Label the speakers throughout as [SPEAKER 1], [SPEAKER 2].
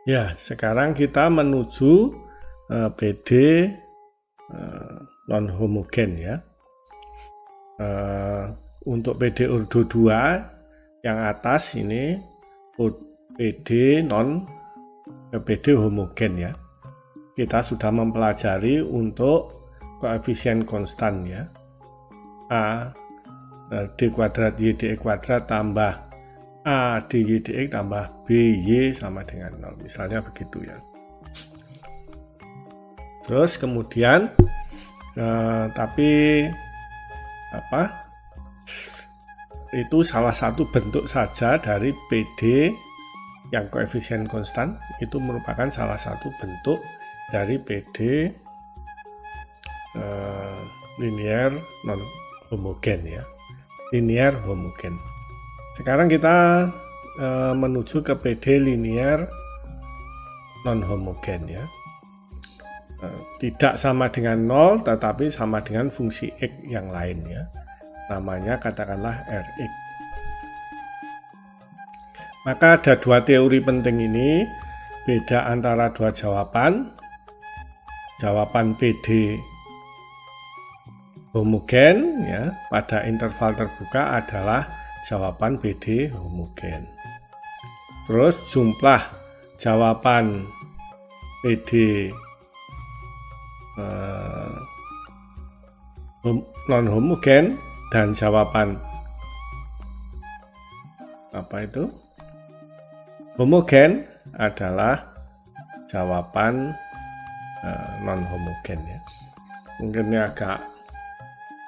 [SPEAKER 1] Ya, sekarang kita menuju PD non-homogen ya. Untuk PD ordo 2 yang atas ini PD homogen ya. Kita sudah mempelajari untuk koefisien konstan ya. A D kuadrat Y dx kuadrat tambah A dy dx tambah BY sama dengan 0. Misalnya begitu ya. Terus kemudian tapi itu salah satu bentuk saja dari PD yang koefisien konstan, itu merupakan salah satu bentuk dari PD linear non homogen ya, linear homogen. Sekarang kita menuju ke PD linear non homogen ya. Tidak sama dengan 0 tetapi sama dengan fungsi X yang lain ya. Namanya katakanlah Rx. Maka ada dua teori penting ini, beda antara dua jawaban. Jawaban PD homogen ya pada interval terbuka adalah jawaban PD homogen. Terus jumlah jawaban PD non homogen dan jawaban homogen adalah jawaban non homogen ya. Mungkin ini agak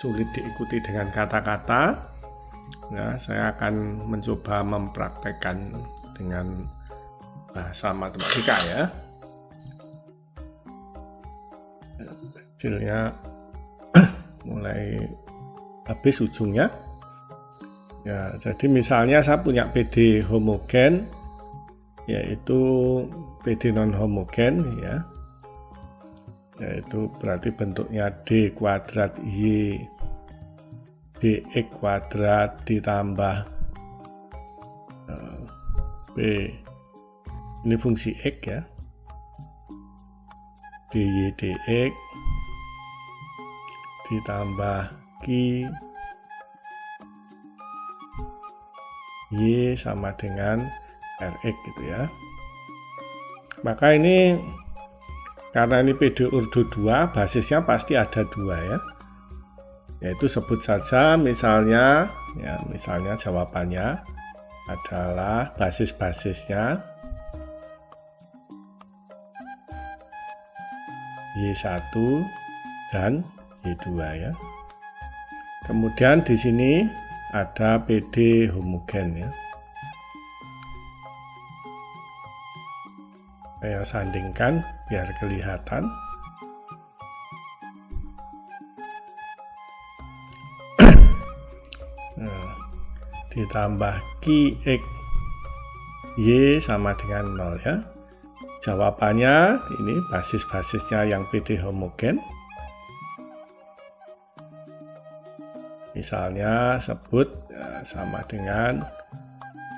[SPEAKER 1] sulit diikuti dengan kata-kata. Nah, saya akan mencoba mempraktekkan dengan bahasa matematika ya. Kecilnya mulai habis ujungnya ya. Jadi misalnya saya punya PD homogen, yaitu PD non homogen ya, yaitu berarti bentuknya D kuadrat Y dx kuadrat ditambah B, ini fungsi X ya, dy dx ditambah Q Y sama dengan Rx gitu ya. Maka ini karena ini PD ordo 2, basisnya pasti ada 2 ya. Yaitu sebut saja misalnya jawabannya adalah basis-basisnya Y1 dan Y2 ya. Kemudian di sini ada PD homogen ya. Saya sandingkan biar kelihatan. Nah, ditambah Qx Y sama dengan 0 ya. Jawabannya ini basis-basisnya yang PD homogen. Misalnya sebut sama dengan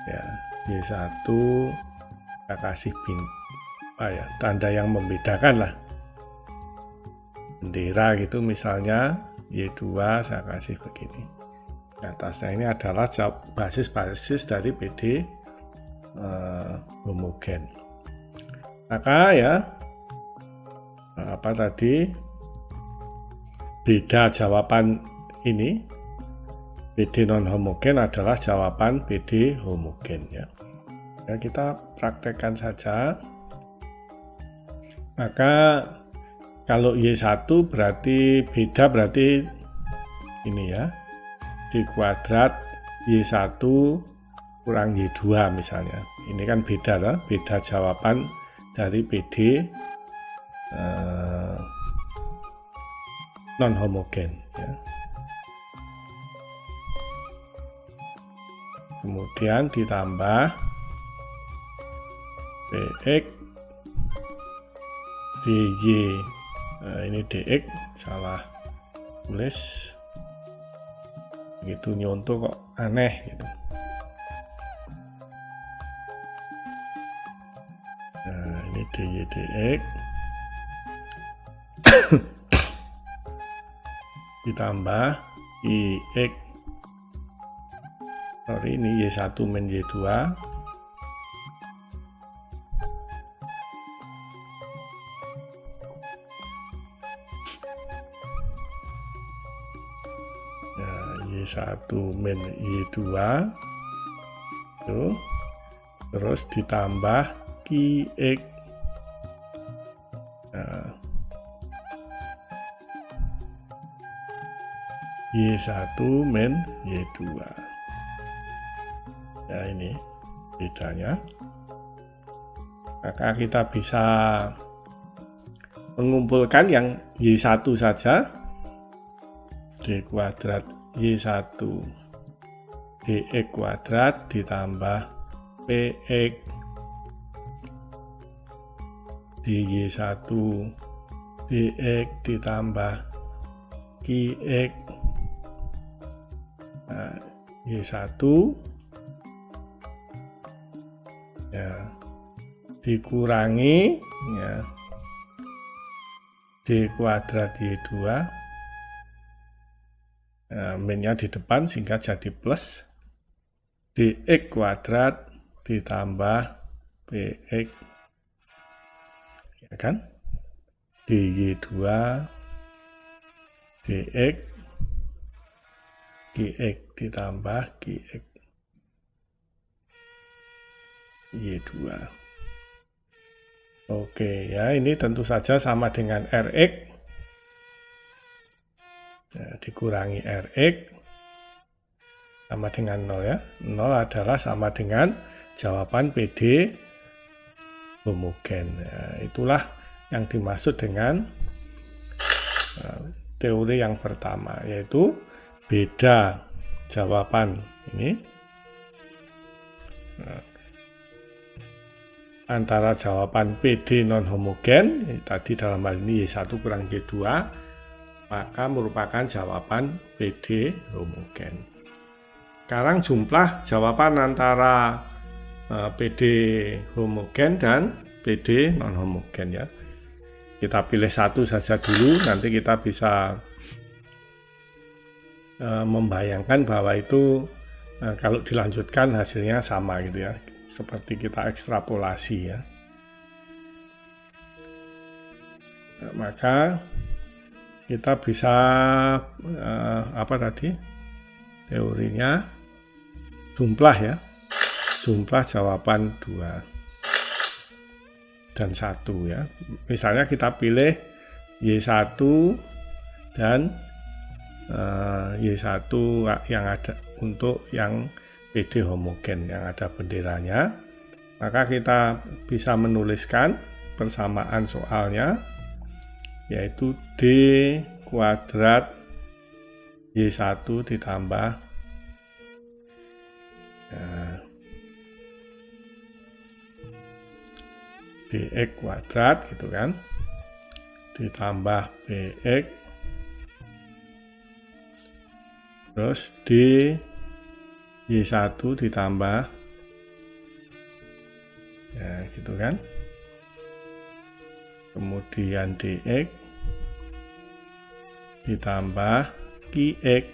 [SPEAKER 1] ya, Y1 kita kasih tanda yang membedakan lah, bendera gitu misalnya. Y2 saya kasih begini. Di atasnya ini adalah basis-basis dari PD homogen. Maka ya beda jawaban ini PD non homogen adalah jawaban PD homogen ya. Ya, kita praktekkan saja. Maka kalau Y1 berarti beda, berarti ini ya, D kuadrat Y1 kurang Y2 misalnya. Ini kan beda lah, beda jawaban dari PD non homogen ya. Kemudian ditambah Bx dy, ini dx salah tulis gitu, nyontoh kok aneh gitu. dy dx ditambah ix, sorry ini y1 min y2 y1 min y2 itu, terus ditambah qx, nah, y1 min y2. Ya, ini bedanya. Maka kita bisa mengumpulkan yang y1 saja, d kuadrat y1 dx kuadrat ditambah px dy1 dx ditambah qx, nah, y1 ya dikurangi ya d kuadrat y2, nah, minnya di depan sehingga jadi plus dx kuadrat ditambah px, ya kan, dy2 dx qx ditambah qx y2. Oke ya, ini tentu saja sama dengan Rx, ya, dikurangi Rx sama dengan 0 ya. 0 adalah sama dengan jawaban PD homogen. Ya, itulah yang dimaksud dengan teori yang pertama, yaitu beda jawaban ini antara jawaban PD non homogen tadi dalam hal ini Y1 kurang Y2, maka merupakan jawaban PD homogen. Sekarang jumlah jawaban antara PD homogen dan PD non homogen ya. Kita pilih satu saja dulu, nanti kita bisa membayangkan bahwa itu kalau dilanjutkan hasilnya sama gitu ya, seperti kita ekstrapolasi ya. Nah, maka kita bisa apa tadi teorinya, jumlah ya, jumlah jawaban 2 dan 1 ya. Misalnya kita pilih Y1 dan Y1 yang ada untuk yang PD homogen yang ada benderanya, maka kita bisa menuliskan persamaan soalnya, yaitu D kuadrat Y1 ditambah dx kuadrat gitu kan, ditambah bx terus d y1 ditambah ya gitu kan, kemudian dx ditambah qx,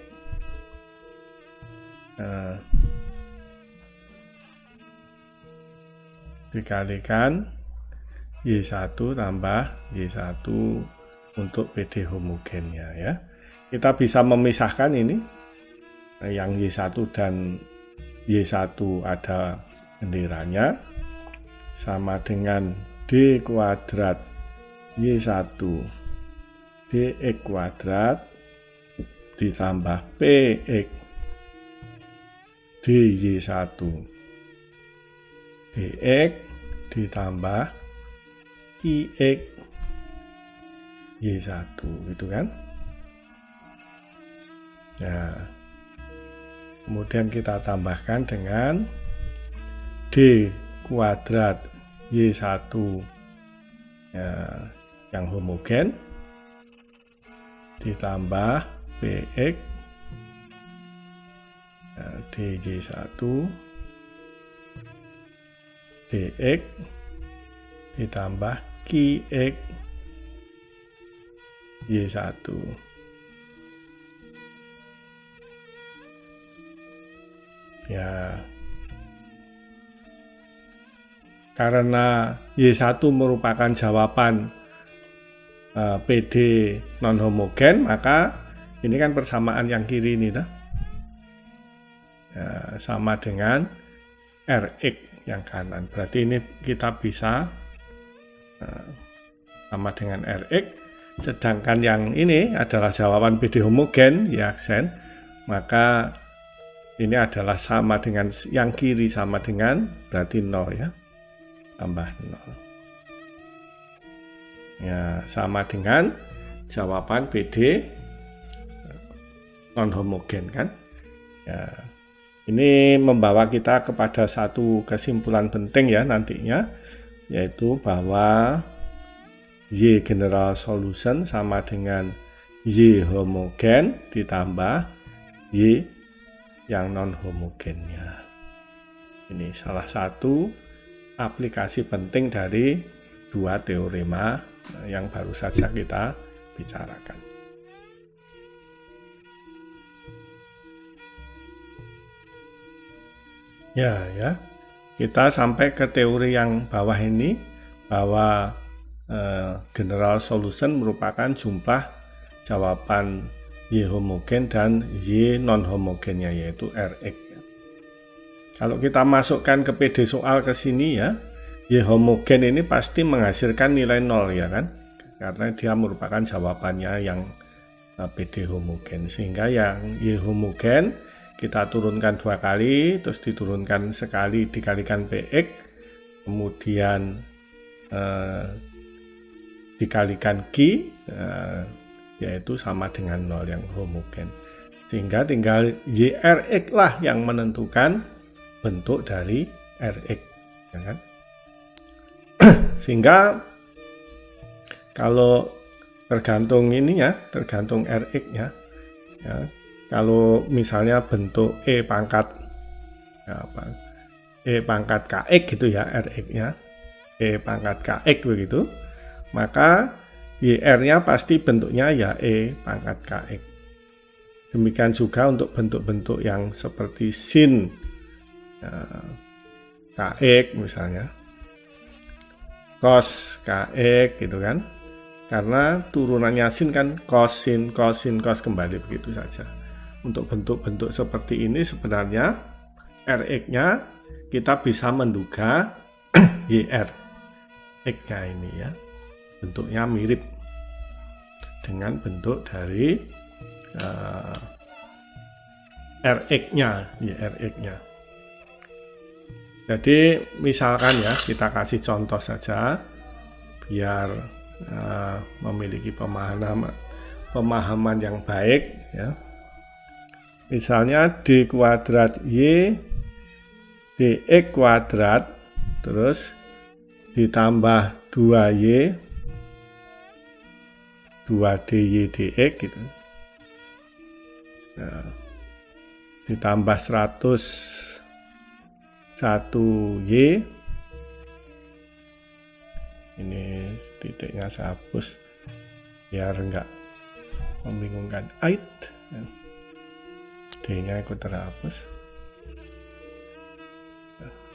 [SPEAKER 1] dikalikan Y1 tambah Y1 untuk PD homogennya ya. Kita bisa memisahkan ini, yang Y1 dan Y1 ada benderanya, sama dengan D kuadrat Y1 dx kuadrat ditambah px dy1 dx ditambah qx y1 gitu kan. Nah, kemudian kita tambahkan dengan d kuadrat y1 ya, yang homogen ditambah px ya, dy1 dx ditambah Q X Y1. Ya, karena Y1 merupakan jawaban PD non homogen, maka ini kan persamaan yang kiri ini sama dengan Rx yang kanan. Berarti ini kita bisa sama dengan Rx, sedangkan yang ini adalah jawaban PD homogen Y aksen, maka ini adalah sama dengan yang kiri, sama dengan berarti 0 ya, tambah 0 ya, sama dengan jawaban PD non homogen kan ya. Ini membawa kita kepada satu kesimpulan penting ya nantinya, yaitu bahwa Y general solution sama dengan Y homogen ditambah Y yang non homogennya. Ini salah satu aplikasi penting dari dua teorema yang baru saja kita bicarakan. Ya, kita sampai ke teori yang bawah ini, bahwa general solution merupakan jumlah jawaban Y homogen dan Y non homogennya, yaitu Rx. Kalau kita masukkan ke PD soal ke sini ya, Y homogen ini pasti menghasilkan nilai 0 ya kan, karena dia merupakan jawabannya yang PD homogen, sehingga yang Y homogen kita turunkan 2 kali, terus diturunkan sekali dikalikan PX, kemudian dikalikan Q, yaitu sama dengan 0 yang homogen, sehingga tinggal YRX lah yang menentukan bentuk dari Rx ya kan. Sehingga kalau tergantung ininya, tergantung Rx-nya ya, kalau misalnya bentuk E pangkat Kx gitu ya, Rx-nya E pangkat Kx begitu, maka YR-nya pasti bentuknya ya E pangkat Kx. Demikian juga untuk bentuk-bentuk yang seperti sin Kx misalnya, cos Kx gitu kan, karena turunannya sin kan cos, sin, cos, sin, cos kembali begitu saja. Untuk bentuk-bentuk seperti ini sebenarnya Rx-nya kita bisa menduga YR X-nya ini ya, bentuknya mirip dengan bentuk dari Rx-nya, YRx-nya. Jadi misalkan ya, kita kasih contoh saja biar memiliki pemahaman yang baik ya. Misalnya D kuadrat Y dx kuadrat terus ditambah 2y 2dy dx gitu. Nah, ditambah 101y, ini titiknya saya hapus biar enggak membingungkan. Ait D-nya ikut terhapus.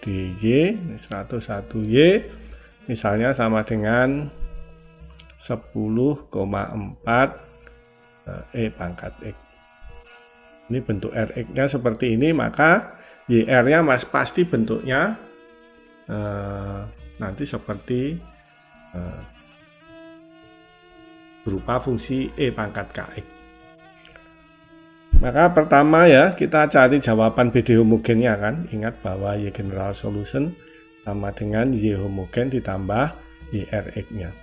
[SPEAKER 1] dy 101y misalnya sama dengan 10,4 E pangkat X. Ini bentuk Rx-nya seperti ini, maka YR-nya pasti bentuknya nanti seperti berupa fungsi E pangkat Kx. Maka pertama ya, kita cari jawaban PD homogennya kan. Ingat bahwa Y general solution sama dengan Y homogen ditambah YRx-nya.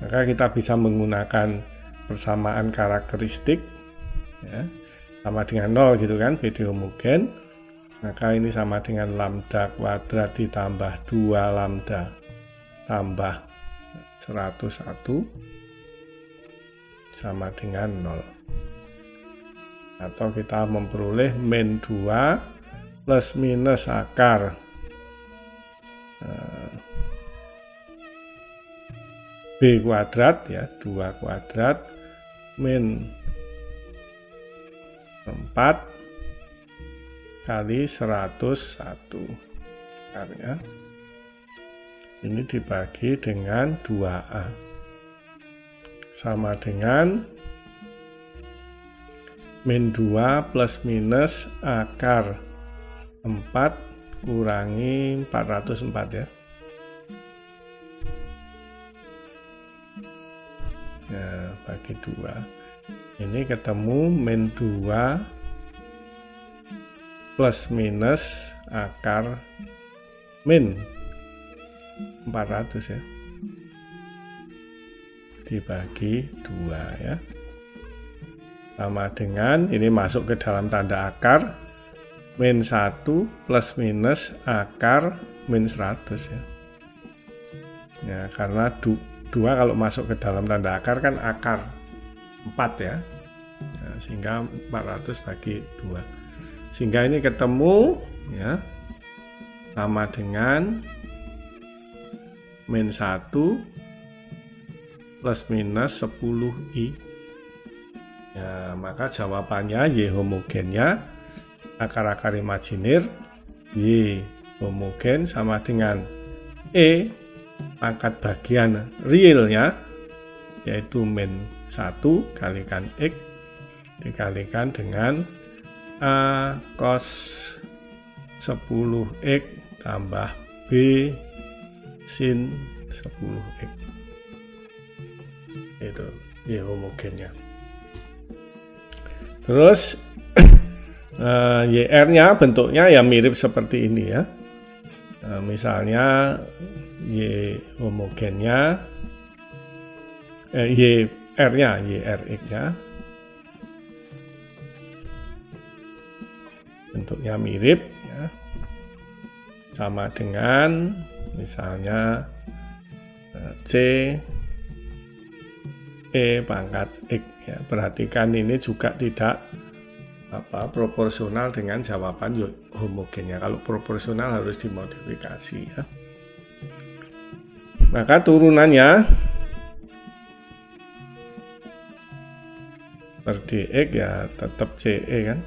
[SPEAKER 1] Maka kita bisa menggunakan persamaan karakteristik ya, sama dengan 0 gitu kan, PD homogen. Maka ini sama dengan lambda kuadrat ditambah 2 lambda tambah 101 sama dengan 0. Atau kita memperoleh min 2 plus minus akar B kuadrat ya, 2 kuadrat min 4 kali 101 ya. Ini dibagi dengan 2A sama dengan min 2 plus minus akar 4 kurangi 404 ya. Nah, bagi 2. Ini ketemu min 2 plus minus akar min 400 ya. Dibagi 2 ya. Sama dengan, ini masuk ke dalam tanda akar, min 1 plus minus akar min 100 ya. Ya, karena 2 kalau masuk ke dalam tanda akar kan akar 4 ya. Nah, sehingga 400 bagi 2. Sehingga ini ketemu ya sama dengan min 1 plus minus 10i. Ya, maka jawabannya Y homogennya akar-akar imajinir Y homogen sama dengan E pangkat bagian realnya, yaitu min 1 kalikan X dikalikan dengan A cos 10X tambah B sin 10X. Itu Y homogennya. Terus YR-nya bentuknya ya mirip seperti ini ya. Misalnya Y homogennya YR-nya, YRX-nya bentuknya mirip ya. Sama dengan misalnya C E pangkat X ya. Perhatikan ini juga tidak proporsional dengan jawaban homogennya. Kalau proporsional harus dimodifikasi ya. Maka turunannya per dx ya tetap CE kan.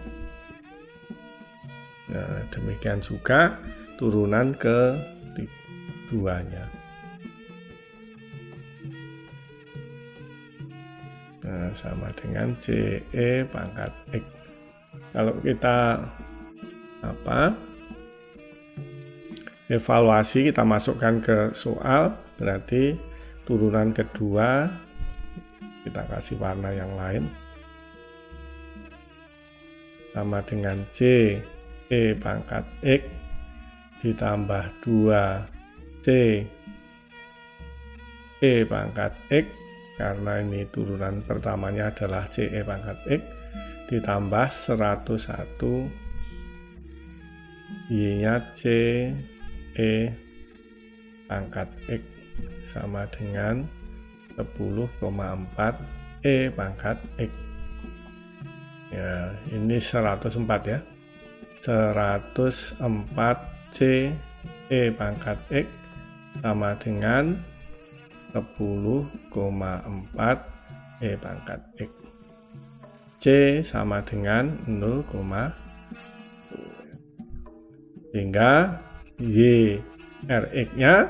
[SPEAKER 1] Nah, demikian juga turunan ke duanya. Nah, sama dengan CE pangkat X. Kalau kita evaluasi, kita masukkan ke soal, berarti turunan kedua kita kasih warna yang lain sama dengan C E pangkat X ditambah 2 C E pangkat X, karena ini turunan pertamanya adalah CE pangkat X ditambah 101 Y-nya C E pangkat X sama dengan 10,4 E pangkat X. Ya, ini 104 ya. 104 C E pangkat X sama dengan 10,4 E pangkat X. C sama dengan 0,1. Sehingga YRX-nya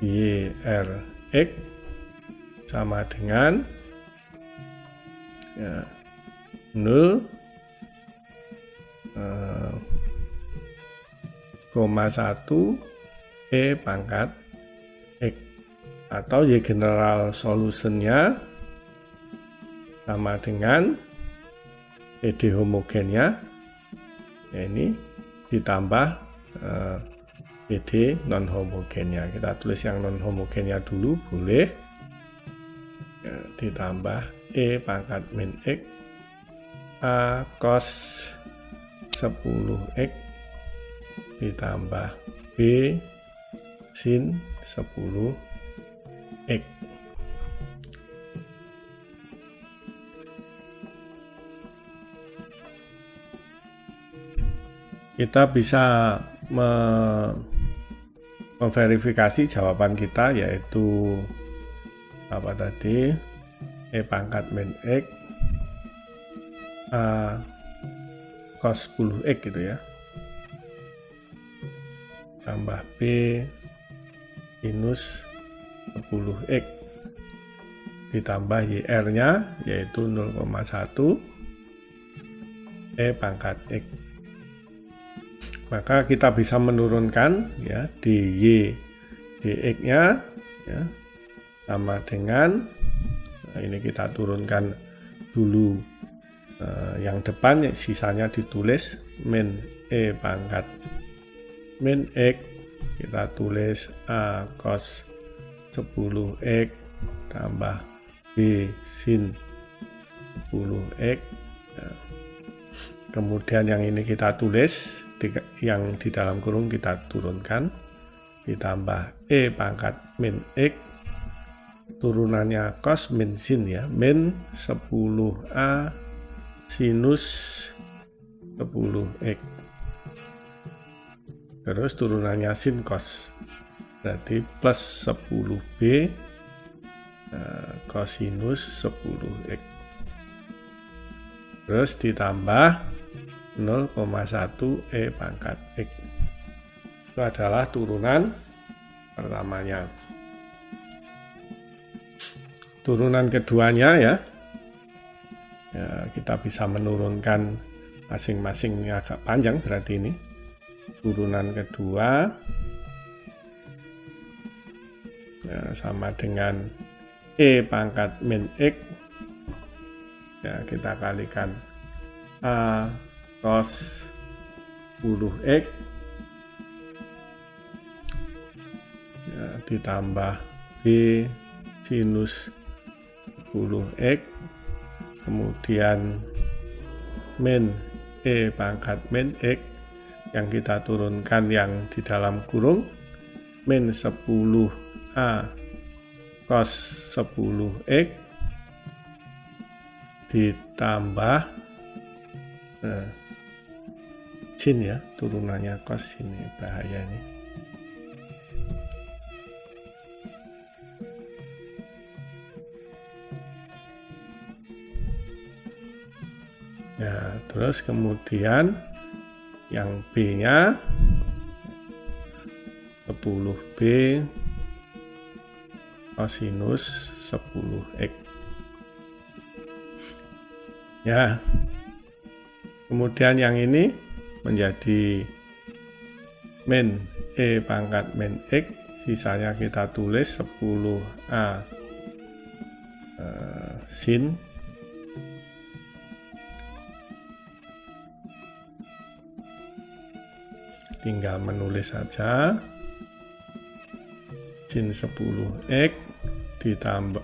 [SPEAKER 1] YRX sama dengan 0,1 E pangkat X, atau Y general solutionnya sama dengan PD homogennya ya, ini ditambah PD non homogennya. Kita tulis yang non homogennya dulu boleh ya, ditambah E pangkat min X A cos 10X ditambah B sin 10X. Kita bisa memverifikasi jawaban kita, yaitu apa tadi, E pangkat min X A cos 10X gitu ya, tambah B sinus 10X ditambah YR nya yaitu 0,1 E pangkat X. Maka kita bisa menurunkan ya dy dx nya ya, sama dengan ini kita turunkan dulu yang depan, sisanya ditulis min E pangkat min X, kita tulis A cos 10X tambah B sin 10X. Kemudian yang ini kita tulis, yang di dalam kurung kita turunkan, ditambah E pangkat min X, turunannya cos min sin ya, min 10A sinus 10X, terus turunannya sin cos, berarti plus 10B cosinus 10X, terus ditambah 0,1 E pangkat X. Itu adalah turunan pertamanya. Turunan keduanya ya, kita bisa menurunkan masing-masing agak panjang, berarti ini turunan kedua sama dengan E pangkat min X ya, kita kalikan A cos 10X ya, ditambah B sinus 10X, kemudian min E pangkat min X yang kita turunkan yang di dalam kurung, min 10A cos 10X ditambah sin ya, turunannya cos, ini bahaya ini. Ya, terus kemudian yang B-nya 10B cosinus 10X. Ya. Kemudian yang ini menjadi min E pangkat min X, sisanya kita tulis 10A sin tinggal menulis saja sin 10X ditambah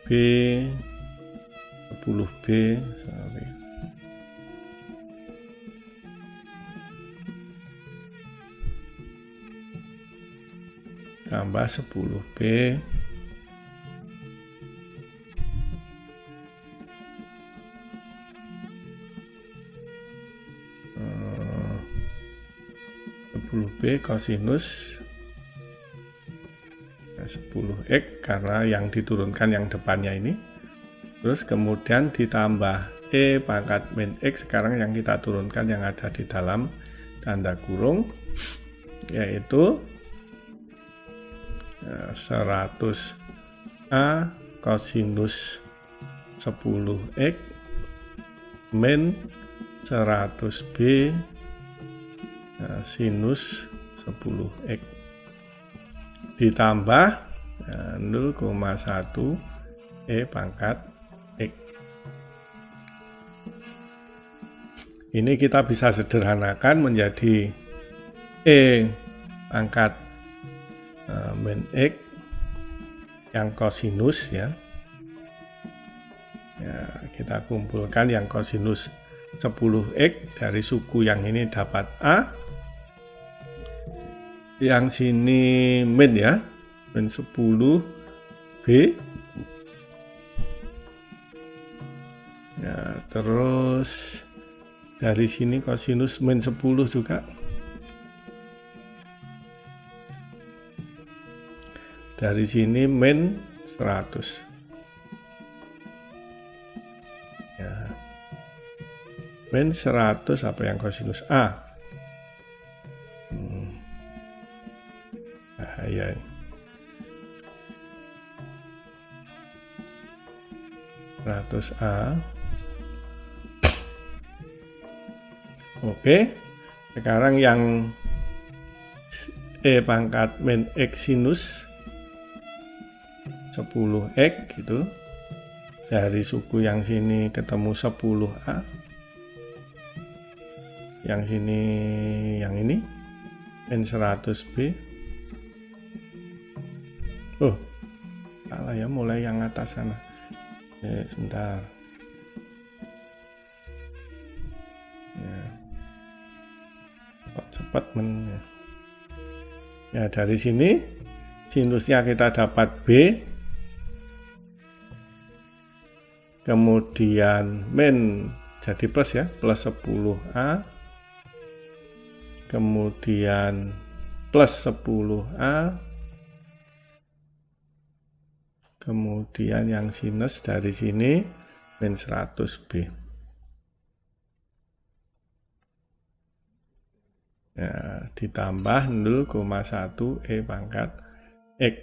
[SPEAKER 1] B 10B tambah 10B cosinus 10X karena yang diturunkan yang depannya ini, terus kemudian ditambah E pangkat min X, sekarang yang kita turunkan yang ada di dalam tanda kurung, yaitu 100A cosinus 10X min 100B sinus 10X ditambah 0,1 E pangkat X. Ini kita bisa sederhanakan menjadi E pangkat min X yang cosinus ya. Kita kumpulkan yang cosinus 10X dari suku yang ini dapat A, yang sini min ya, min 10B ya, terus dari sini cosinus min 10 juga Dari sini min 100. Ya. Min 100 apa yang kosinus A? Bahaya. 100A. Oke. Sekarang yang E pangkat min X sinus 10X gitu. Dari suku yang sini ketemu 10A. Yang sini, yang ini min 100B. Oh, salah ya, mulai yang atas sana. Sebentar. Ya. Cepat men. Ya, dari sini sinusnya kita dapat B. Kemudian min jadi plus ya, plus 10A. Kemudian plus 10A. Kemudian yang sinus dari sini min 100B. Ya, ditambah 0,1 E pangkat X.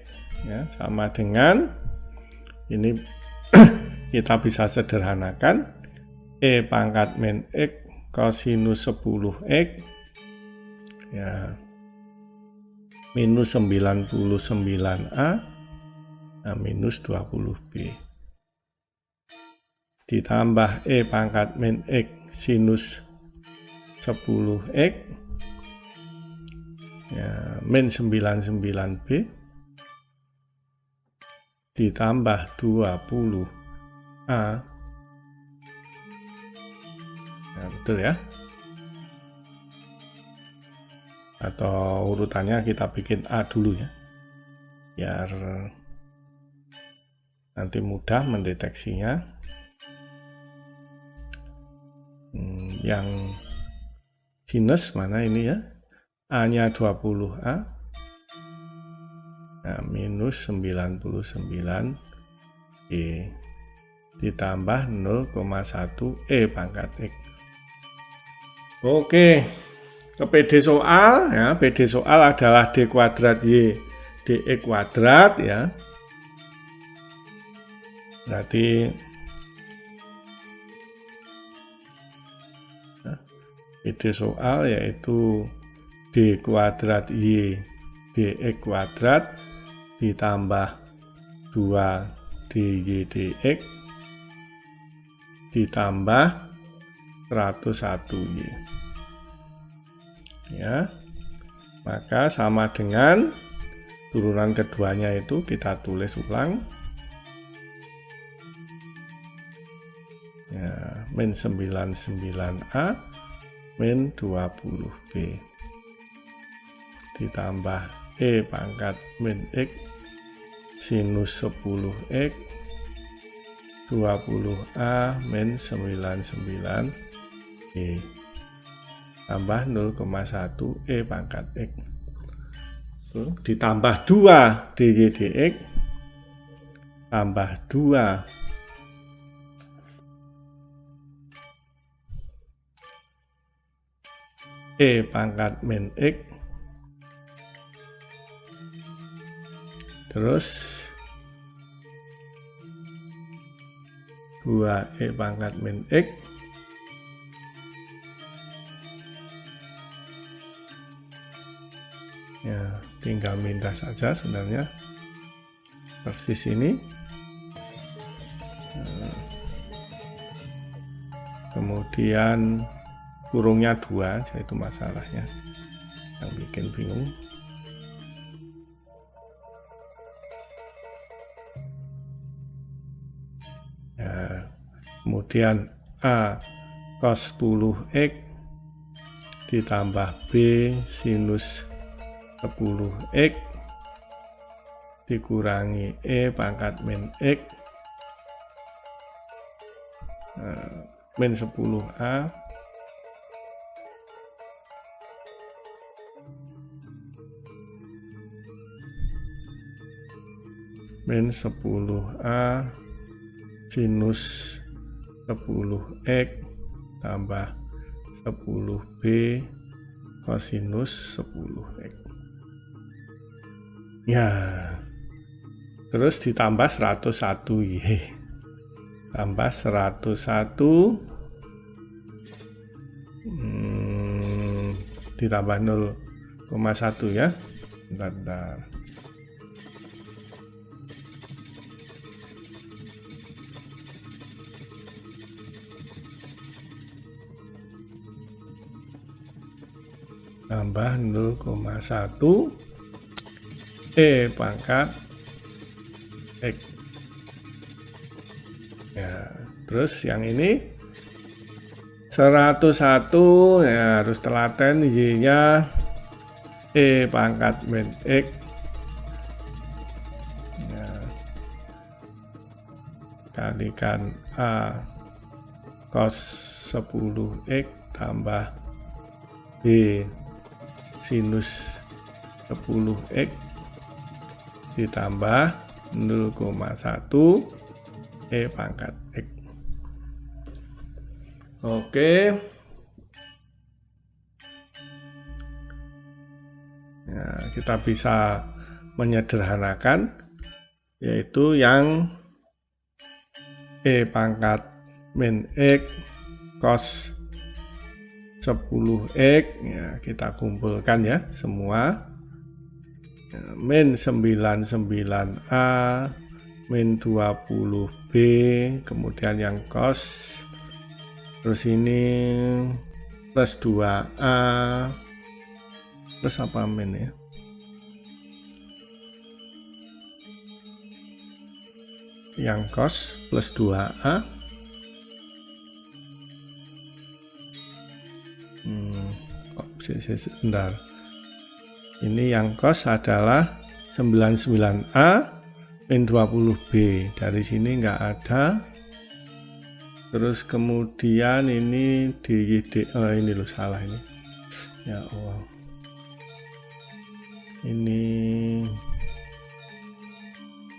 [SPEAKER 1] Ya, sama dengan ini kita bisa sederhanakan E pangkat min X kosinus 10X ya minus 99A minus 20B ditambah E pangkat min X sinus 10X ya, min 99B ditambah 20A. Nah, betul ya. Atau urutannya kita bikin A dulu ya. Biar nanti mudah mendeteksinya. Yang sinus mana ini ya? A-nya 20A. Nah, minus 99 E ditambah 0,1 E pangkat X. Oke, ke PD soal ya. PD soal adalah D kuadrat Y dx kuadrat ya. Berarti PD soal yaitu D kuadrat Y dx kuadrat ditambah 2 dy dx ditambah 101y ya, maka sama dengan turunan keduanya itu kita tulis ulang ya, min 99A min 20B ditambah E pangkat min X sinus 10X 20A min 99E tambah 0,1 E pangkat X ditambah 2 dy dx tambah 2 E pangkat min X terus 2 E pangkat min X ya, tinggal mindah saja sebenarnya persis ini. Kemudian kurungnya 2, itu masalahnya yang bikin bingung. Ya, kemudian A cos 10X ditambah B sinus 10X dikurangi E pangkat min X min 10A min 10A sinus 10X tambah 10B kosinus 10X. Ya, terus ditambah 101 Y. Tambah 101 ditambah 0,1 ya. Bentar. Tambah 0,1 pangkat X. Ya, terus yang ini 101 ya, harus telaten Y-nya pangkat min X. Ya, kalikan A cos 10X tambah B sinus 10X ditambah 0,1 pangkat X. Oke. Ya, kita bisa menyederhanakan, yaitu yang pangkat min X cos 10X, ya, kita kumpulkan ya semua. Ya, min 99A min 20B, kemudian yang cos, terus ini plus 2A, plus apa min ya, yang cos plus 2A, sebentar, ini yang cos adalah 99A min 20B, dari sini nggak ada. Terus kemudian ini DYD, ini loh, salah ini ya Allah, ini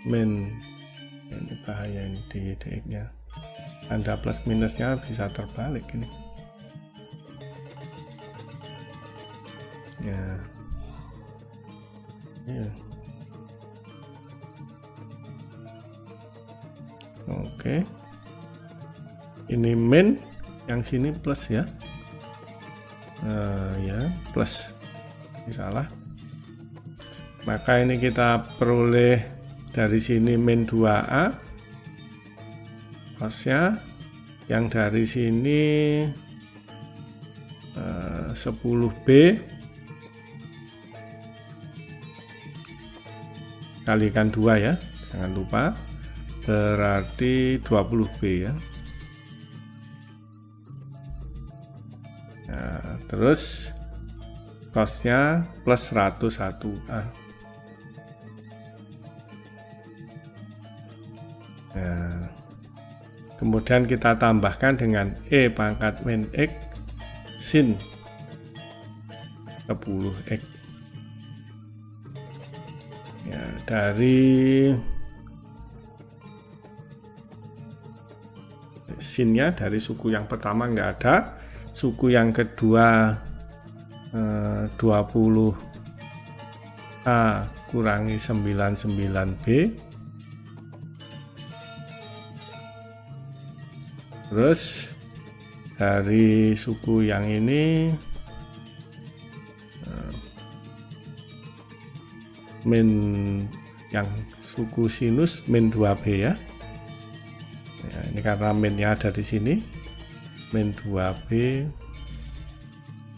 [SPEAKER 1] min, ini bahaya ini DYDX nya, tanda plus minusnya bisa terbalik ini ya. Oke, ini min, yang sini plus ya. Ya plus, ini salah, maka ini kita peroleh dari sini min 2A cosnya, yang dari sini 10B kalikan 2 ya, jangan lupa, berarti 20B ya. Nah, terus cosnya plus 101A. Nah, kemudian kita tambahkan dengan pangkat min X sin 10X. Ya, dari sinnya dari suku yang pertama nggak ada, suku yang kedua 20A kurangi 99B, terus dari suku yang ini min, yang suku sinus min 2B ya. Ya, ini karena minnya ada di sini, min 2B.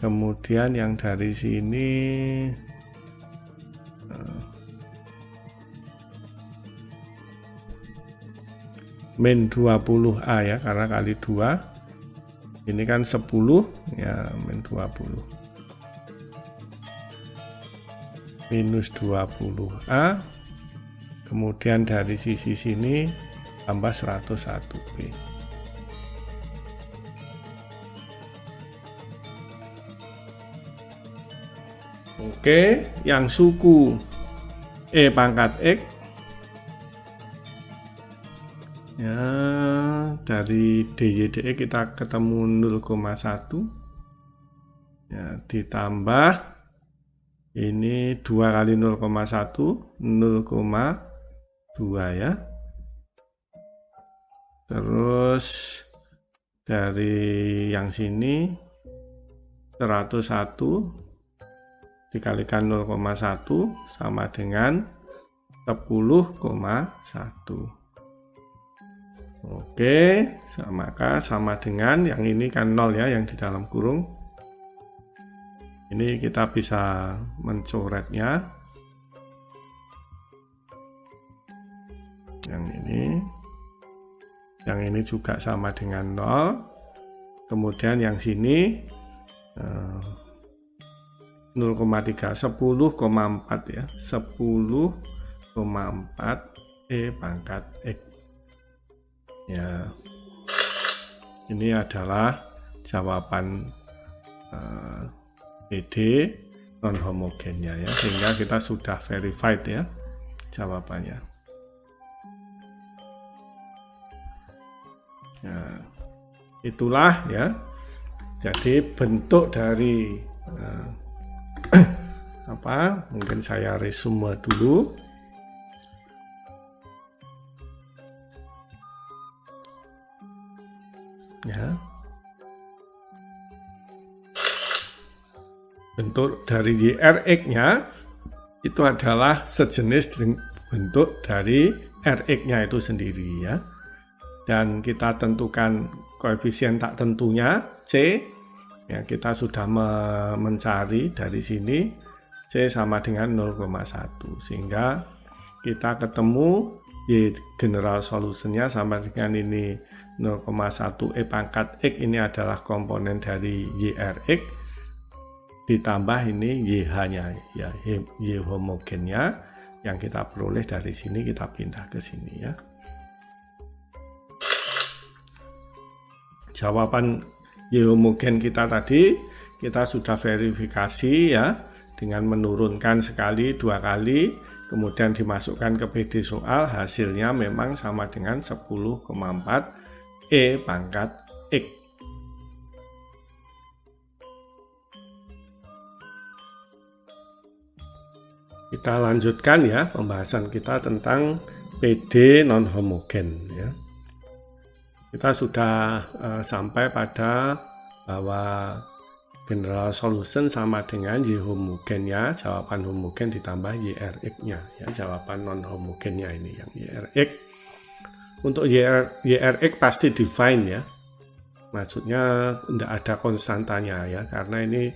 [SPEAKER 1] Kemudian yang dari sini min 20A ya, karena kali 2 ini kan 10 ya, min 20 minus 20A, kemudian dari sisi sini tambah 101B. Oke, yang suku pangkat X dari DY/DE kita ketemu 0,1 ya, ditambah ini 2 kali 0,1 0,2 ya. Terus dari yang sini 101 dikalikan 0,1 sama dengan 10,1. Oke, maka sama dengan yang ini kan 0 ya, yang di dalam kurung. Ini kita bisa mencoretnya. Yang ini juga sama dengan 0. Kemudian yang sini 0,3, 10,4 ya, 10,4 E pangkat X ya. Ini adalah jawaban PD non homogennya ya, sehingga kita sudah verified ya jawabannya ya. Itulah ya, jadi bentuk dari apa, mungkin saya resume dulu ya. Bentuk dari YRX-nya itu adalah sejenis bentuk dari RX-nya itu sendiri ya. Dan kita tentukan koefisien tak tentunya C ya, kita sudah mencari dari sini C sama dengan 0,1, sehingga kita ketemu Y general solutionnya sama dengan ini 0,1 E pangkat X, ini adalah komponen dari YRX, ditambah ini YH-nya ya, Y homogennya yang kita peroleh dari sini, kita pindah ke sini ya. Jawaban Y homogen kita tadi kita sudah verifikasi ya, dengan menurunkan sekali, 2 kali, kemudian dimasukkan ke PD soal, hasilnya memang sama dengan 10,4 E pangkat X. Kita lanjutkan ya pembahasan kita tentang PD non homogen ya. Kita sudah sampai pada bahwa general solution sama dengan Y homogennya, jawaban homogen ditambah YRX-nya ya, jawaban non homogennya ini yang YRX. Untuk YRX pasti define ya, maksudnya tidak ada konstantanya ya, karena ini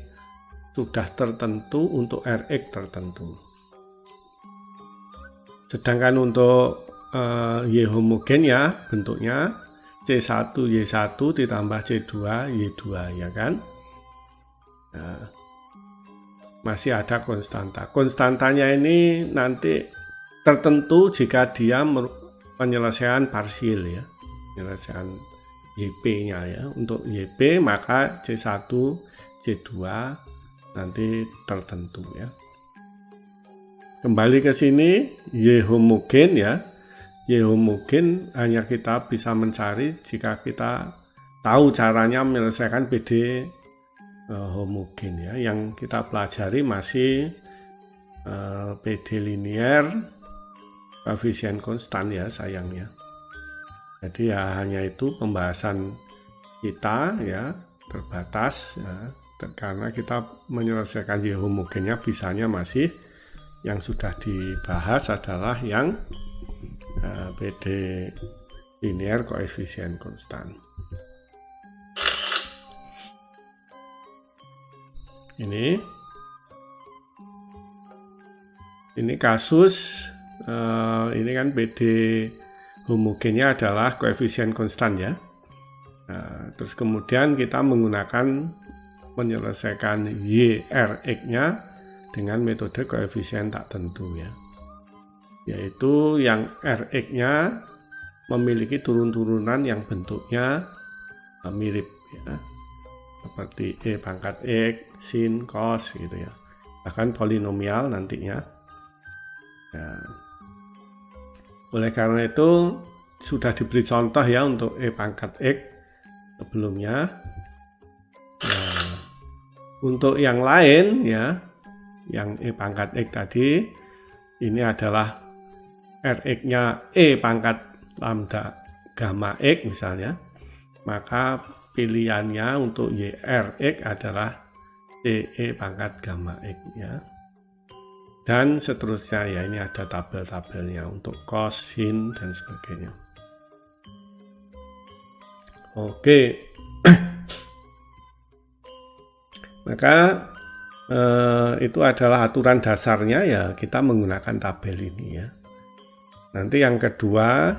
[SPEAKER 1] sudah tertentu untuk RX tertentu. Sedangkan untuk Y homogen ya, bentuknya C1 Y1 ditambah C2 Y2 ya kan. Nah, masih ada konstanta. Konstantanya ini nanti tertentu jika dia penyelesaian parsial ya, penyelesaian YP-nya ya. Untuk YP maka C1 C2 nanti tertentu ya. Kembali ke sini, Y homogen ya. Y homogen hanya kita bisa mencari jika kita tahu caranya menyelesaikan PD homogen ya. Yang kita pelajari masih PD linear, koefisien konstan ya sayangnya. Jadi ya hanya itu pembahasan kita ya, terbatas ya, karena kita menyelesaikan Y homogennya bisanya masih yang sudah dibahas adalah yang PD linear koefisien konstan. Ini kasus ini kan PD homogennya adalah koefisien konstan ya. Nah, terus kemudian kita menggunakan menyelesaikan YRX-nya dengan metode koefisien tak tentu ya, yaitu yang RX-nya memiliki turun-turunan yang bentuknya mirip ya, seperti E pangkat X, sin, cos gitu ya, bahkan polinomial nantinya. Nah, oleh karena itu sudah diberi contoh ya untuk E pangkat X sebelumnya. Nah, untuk yang lain ya, yang E pangkat X tadi, ini adalah Rx-nya E pangkat lambda gamma X misalnya, maka pilihannya untuk YRx adalah CE pangkat gamma X ya. Dan seterusnya ya, ini ada tabel-tabelnya untuk cos, sin, dan sebagainya. Oke. Maka itu adalah aturan dasarnya ya, kita menggunakan tabel ini ya. Nanti yang kedua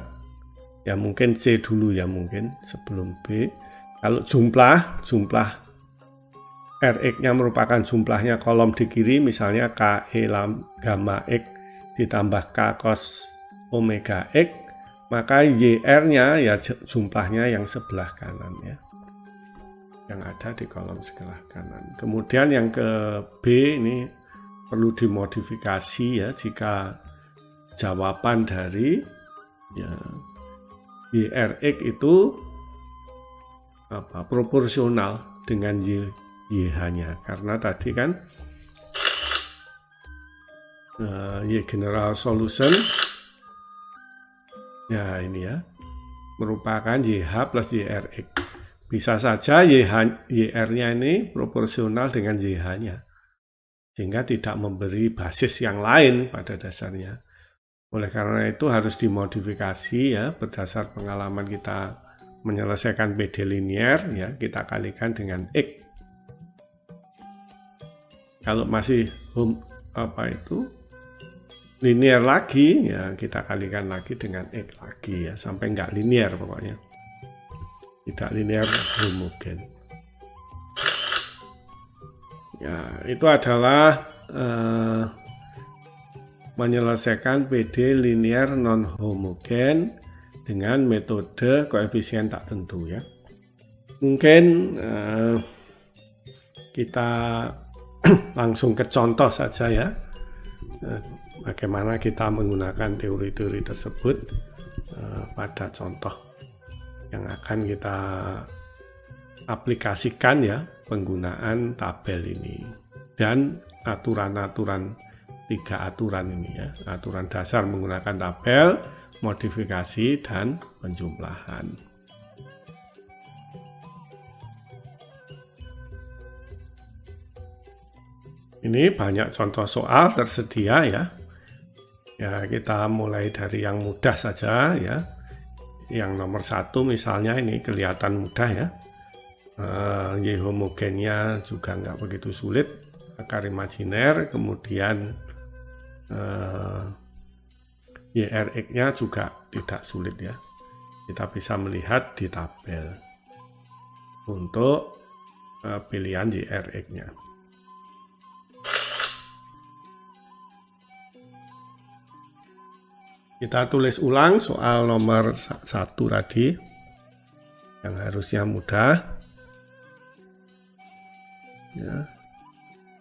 [SPEAKER 1] ya mungkin C dulu ya, mungkin sebelum B. Kalau jumlah Rx-nya merupakan jumlahnya kolom di kiri, misalnya KE gamma X ditambah K cos omega X, maka YR-nya ya jumlahnya yang sebelah kanan ya, yang ada di kolom sebelah kanan. Kemudian yang ke B ini perlu dimodifikasi ya, jika jawaban dari ya YRx itu proporsional dengan YH-nya, karena tadi kan Y general solution ya ini ya merupakan YH plus YRx. Bisa saja YR-nya ini proporsional dengan YH-nya, sehingga tidak memberi basis yang lain pada dasarnya. Oleh karena itu harus dimodifikasi ya, berdasar pengalaman kita menyelesaikan PD linear ya, kita kalikan dengan X. Kalau masih linear lagi ya, kita kalikan lagi dengan X lagi ya, sampai nggak linear pokoknya, tidak linear homogen ya. Itu adalah menyelesaikan PD linear non homogen dengan metode koefisien tak tentu ya. Mungkin kita langsung ke contoh saja ya, bagaimana kita menggunakan teori-teori tersebut pada contoh yang akan kita aplikasikan ya, penggunaan tabel ini dan aturan-aturan, 3 aturan ini ya, aturan dasar menggunakan tabel, modifikasi, dan penjumlahan. Ini banyak contoh soal tersedia ya. Ya, kita mulai dari yang mudah saja ya. Yang nomor 1 misalnya ini kelihatan mudah ya. Y homogennya juga nggak begitu sulit, akar imajiner, kemudian YRx-nya juga tidak sulit ya. Kita bisa melihat di tabel untuk pilihan YRx-nya. Kita tulis ulang soal nomor 1 tadi, yang harusnya mudah. Ya.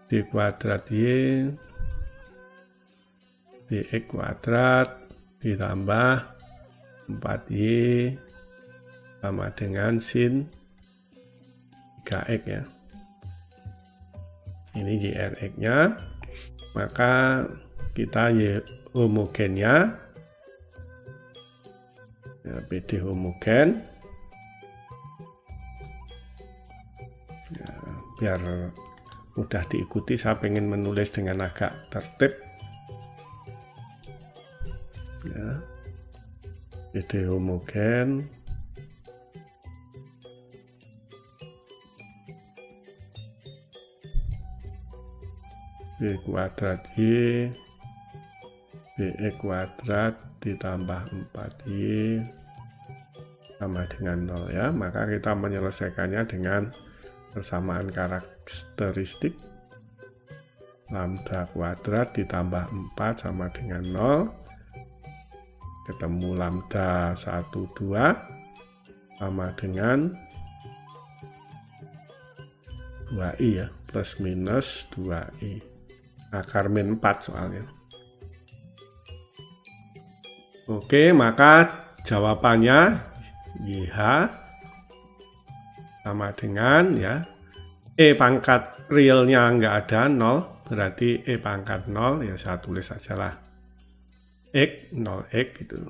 [SPEAKER 1] D kuadrat Y dx kuadrat ditambah 4Y sama dengan sin 3x ya. Ini YRx-nya, maka kita Y homogennya ya, PD homogen ya, biar mudah diikuti, saya pengen menulis dengan agak tertib ya. PD homogen Y kuadrat Y dx kuadrat ditambah 4Y sama dengan 0 ya. Maka kita menyelesaikannya dengan persamaan karakteristik lambda kuadrat ditambah 4 sama dengan 0, ketemu lambda 1, 2 sama dengan 2i ya, plus minus 2i, akar min 4 soalnya. Oke, maka jawabannya YH sama dengan ya E pangkat realnya nggak ada 0, berarti E pangkat 0 ya saya tulis saja lah X 0X gitu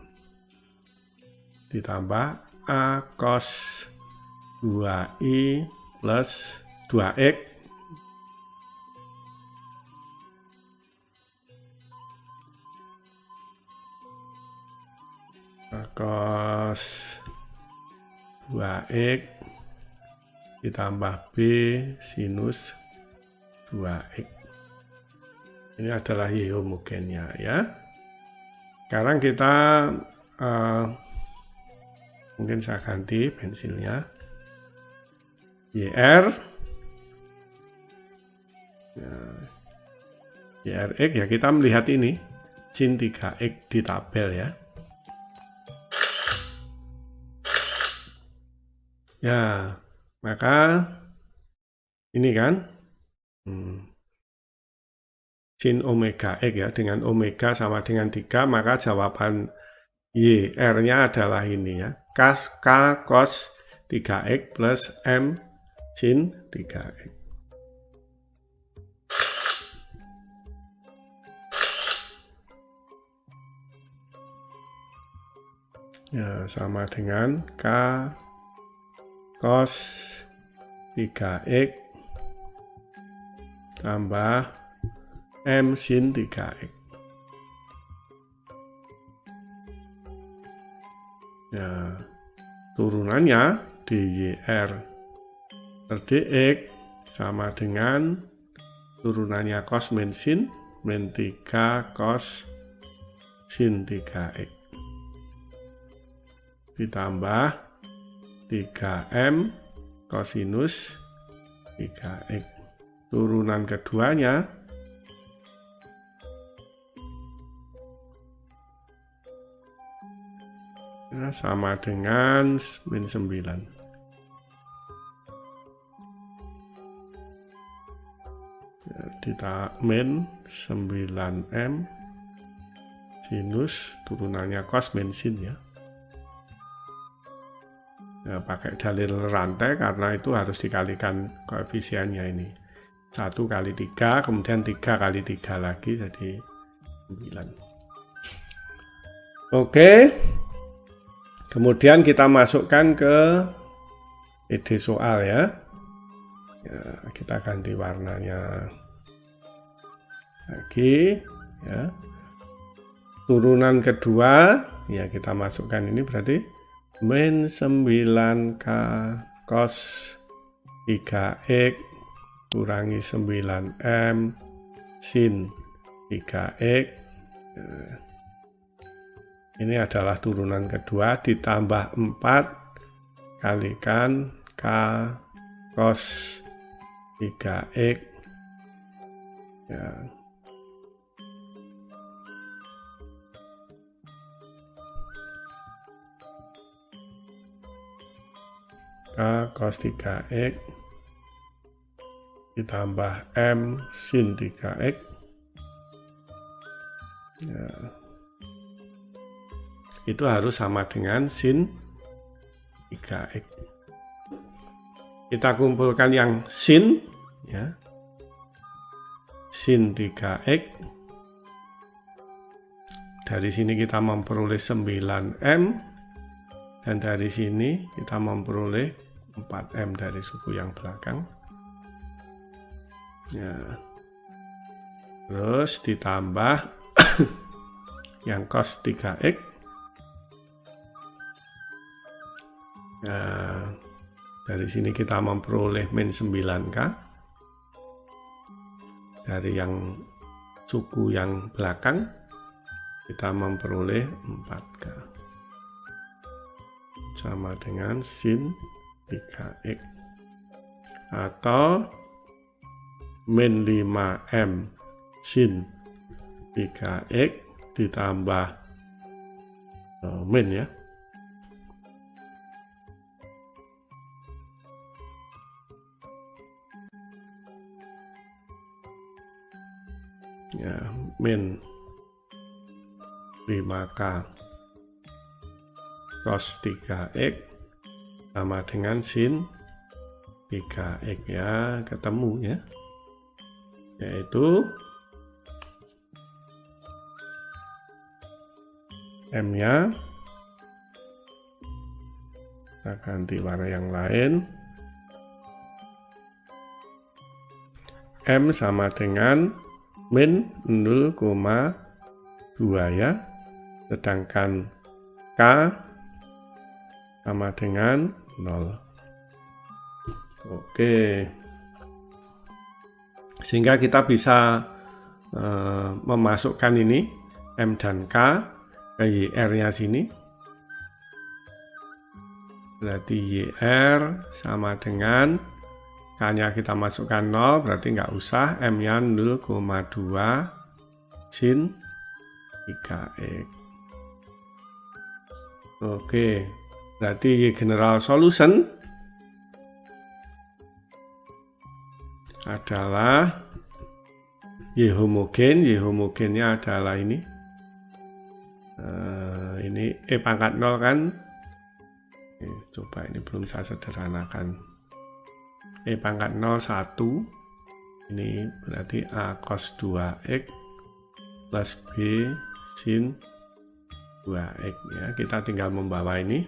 [SPEAKER 1] ditambah A cos 2I plus 2X cos 2X ditambah B sinus 2X. Ini adalah Y homogennya ya. Sekarang kita mungkin saya ganti pensilnya. YR YRX ya, kita melihat ini sin 3X di tabel ya. Ya, maka ini kan sin omega X ya, dengan omega sama dengan 3, maka jawaban YR-nya adalah ini ya, K cos 3X plus M sin 3X. Ya, sama dengan K cos 3X tambah M sin 3X. Ya, turunannya DYR per DX sama dengan turunannya cos min sin min 3 cos sin 3X ditambah 3M kosinus 3X. Turunan keduanya ya, sama dengan min 9. Ya, kita min 9M sinus turunannya cos min sin ya. Ya, pakai dalil rantai karena itu harus dikalikan koefisiennya ini 1 kali 3 kemudian 3 kali 3 lagi jadi 9. Oke, kemudian kita masukkan ke ide soal ya. Ya, kita ganti warnanya lagi ya. Turunan kedua ya kita masukkan ini berarti min 9K cos 3X kurangi 9M sin 3X. Ini adalah turunan kedua ditambah 4 kalikan K cos 3X ya. K cos 3X ditambah M sin 3X ya. Itu harus sama dengan sin 3X. Kita kumpulkan yang sin ya, sin 3X. Dari sini kita memperoleh 9M dan dari sini kita memperoleh 4M dari suku yang belakang ya. Terus ditambah yang cos 3X nah, dari sini kita memperoleh min 9K dari yang suku yang belakang kita memperoleh 4K sama dengan sin 3X atau min 5M sin 3X ditambah min ya. Ya, min 5K cos 3x sama dengan sin 3x ya, ketemu ya. Yaitu M-nya kita ganti warna yang lain. M sama dengan min 0,2 ya. Sedangkan K sama dengan 0. Oke. Sehingga kita bisa memasukkan ini M dan K ke YR-nya sini. Berarti YR sama dengan K-nya kita masukkan 0, berarti nggak usah. M-nya 0,2 sin 3x. Oke, berarti Y general solution adalah Y homogen. Y homogennya adalah ini. Ini E pangkat 0 kan. Coba ini belum saya sederhanakan. E pangkat 0 1. Ini berarti A cos 2x plus B sin 2x ya. Kita tinggal membawa ini.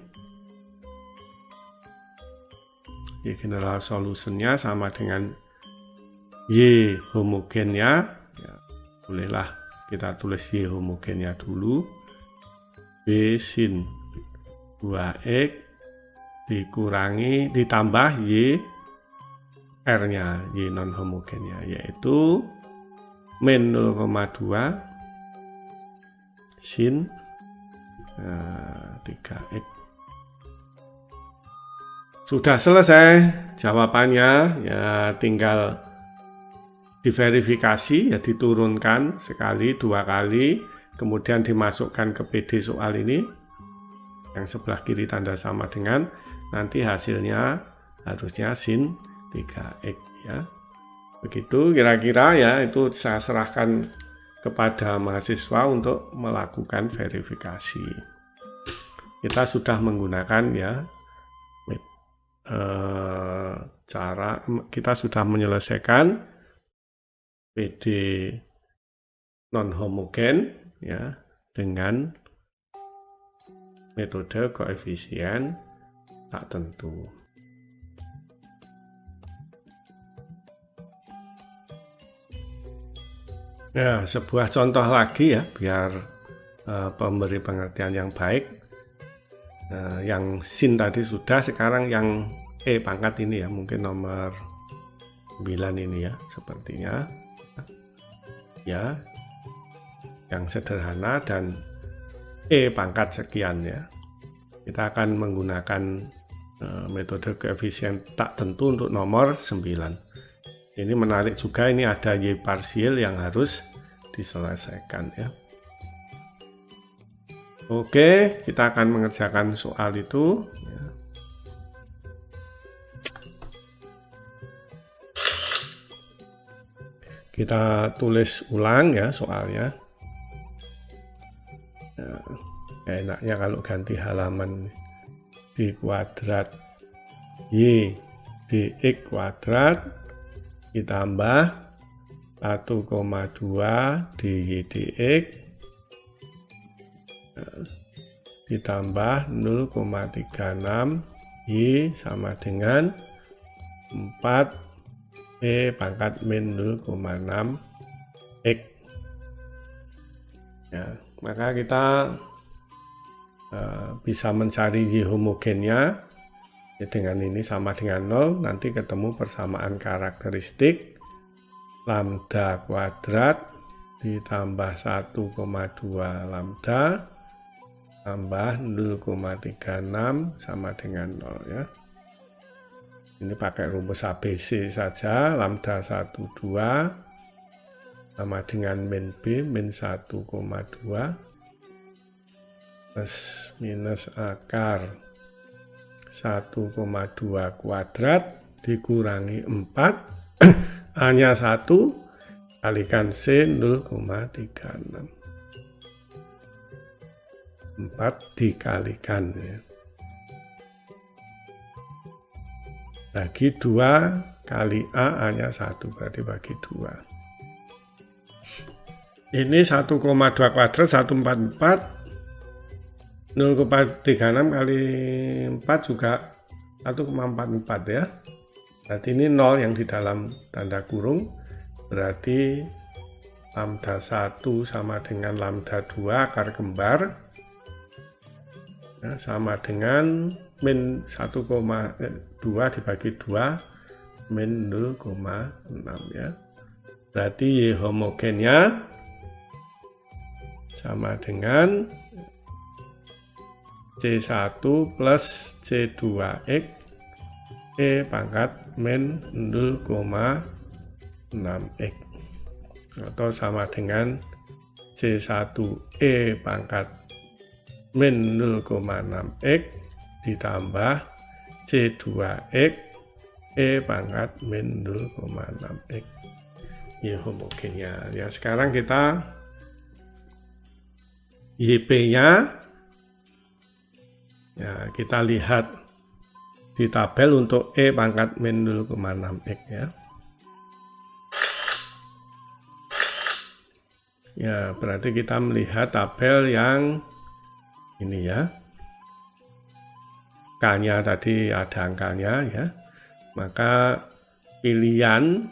[SPEAKER 1] Y general solutionnya sama dengan Y homogennya ya, bolehlah kita tulis Y homogennya dulu. B sin 2x ditambah Y R-nya, Y non homogennya, yaitu min 0,2 sin 3x. Sudah selesai jawabannya, ya tinggal diverifikasi, ya diturunkan sekali, 2 kali, kemudian dimasukkan ke PD soal ini, yang sebelah kiri tanda sama dengan, nanti hasilnya harusnya sin 3x ya. Begitu kira-kira ya, itu saya serahkan kepada mahasiswa untuk melakukan verifikasi. Kita sudah menggunakan ya kita sudah menyelesaikan PD non homogen ya dengan metode koefisien tak tentu. Ya, sebuah contoh lagi ya, biar pemberi pengertian yang baik. Yang sin tadi sudah, sekarang yang E pangkat ini ya, mungkin nomor 9 ini ya, sepertinya. Ya, yang sederhana dan E pangkat sekian ya. Kita akan menggunakan metode koefisien tak tentu untuk nomor 9. Ini menarik juga, ini ada Y parsial yang harus diselesaikan ya. Oke, kita akan mengerjakan soal itu ya. Kita tulis ulang ya soalnya. Ya, enaknya kalau ganti halaman di kuadrat Y dx kuadrat ditambah 1,2 dy dx ditambah 0,36 Y sama dengan 4 E pangkat min 0,6 X ya, maka kita bisa mencari Y homogennya ya, dengan ini sama dengan 0, nanti ketemu persamaan karakteristik lambda kuadrat ditambah 1,2 lambda tambah 0,36 sama dengan 0 ya. Ini pakai rumus ABC saja, lambda 12 sama dengan min B min 1,2 plus minus akar 1,2 kuadrat dikurangi 4 A-nya 1 kalikan C 0,36. 4 dikalikan ya. Bagi 2 kali A, A-nya 1, berarti bagi 2. Ini 1,2 kuadrat 144. 0,36 kali 4 juga 1,44 ya. Berarti ini 0 yang di dalam tanda kurung. Berarti lambda 1 sama dengan lambda 2 akar kembar. Nah, sama dengan min 1,2 dibagi 2 min 0,6 ya. Berarti Y homogennya sama dengan C1 plus C2X E pangkat min 0,6X atau sama dengan C1E pangkat min 0,6X ditambah C2X E pangkat min 0,6X. Y homogennya. Ya, sekarang kita YP-nya ya, kita lihat di tabel untuk E pangkat min 0,6X ya. Ya, berarti kita melihat tabel yang ini ya. K-nya tadi ada angkanya ya. Maka pilihan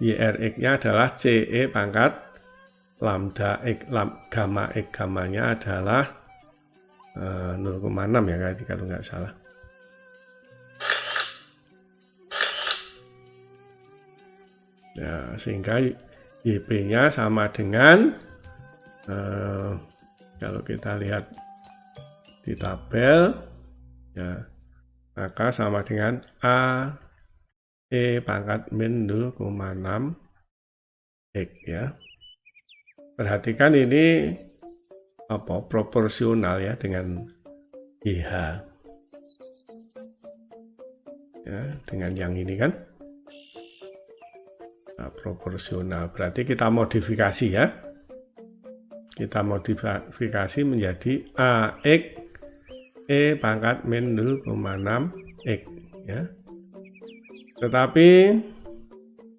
[SPEAKER 1] YRX-nya adalah CE pangkat lambda X, gamma X, gamanya adalah 0,6 ya kalau nggak salah. Ya, sehingga YP-nya sama dengan kalau kita lihat di tabel ya, maka sama dengan A E pangkat min 0,6 X ya. Perhatikan ini proporsional ya dengan IH ya, dengan yang ini kan. Nah, proporsional berarti kita modifikasi ya. Kita modifikasi menjadi AX E pangkat min 0,6 X ya. Tetapi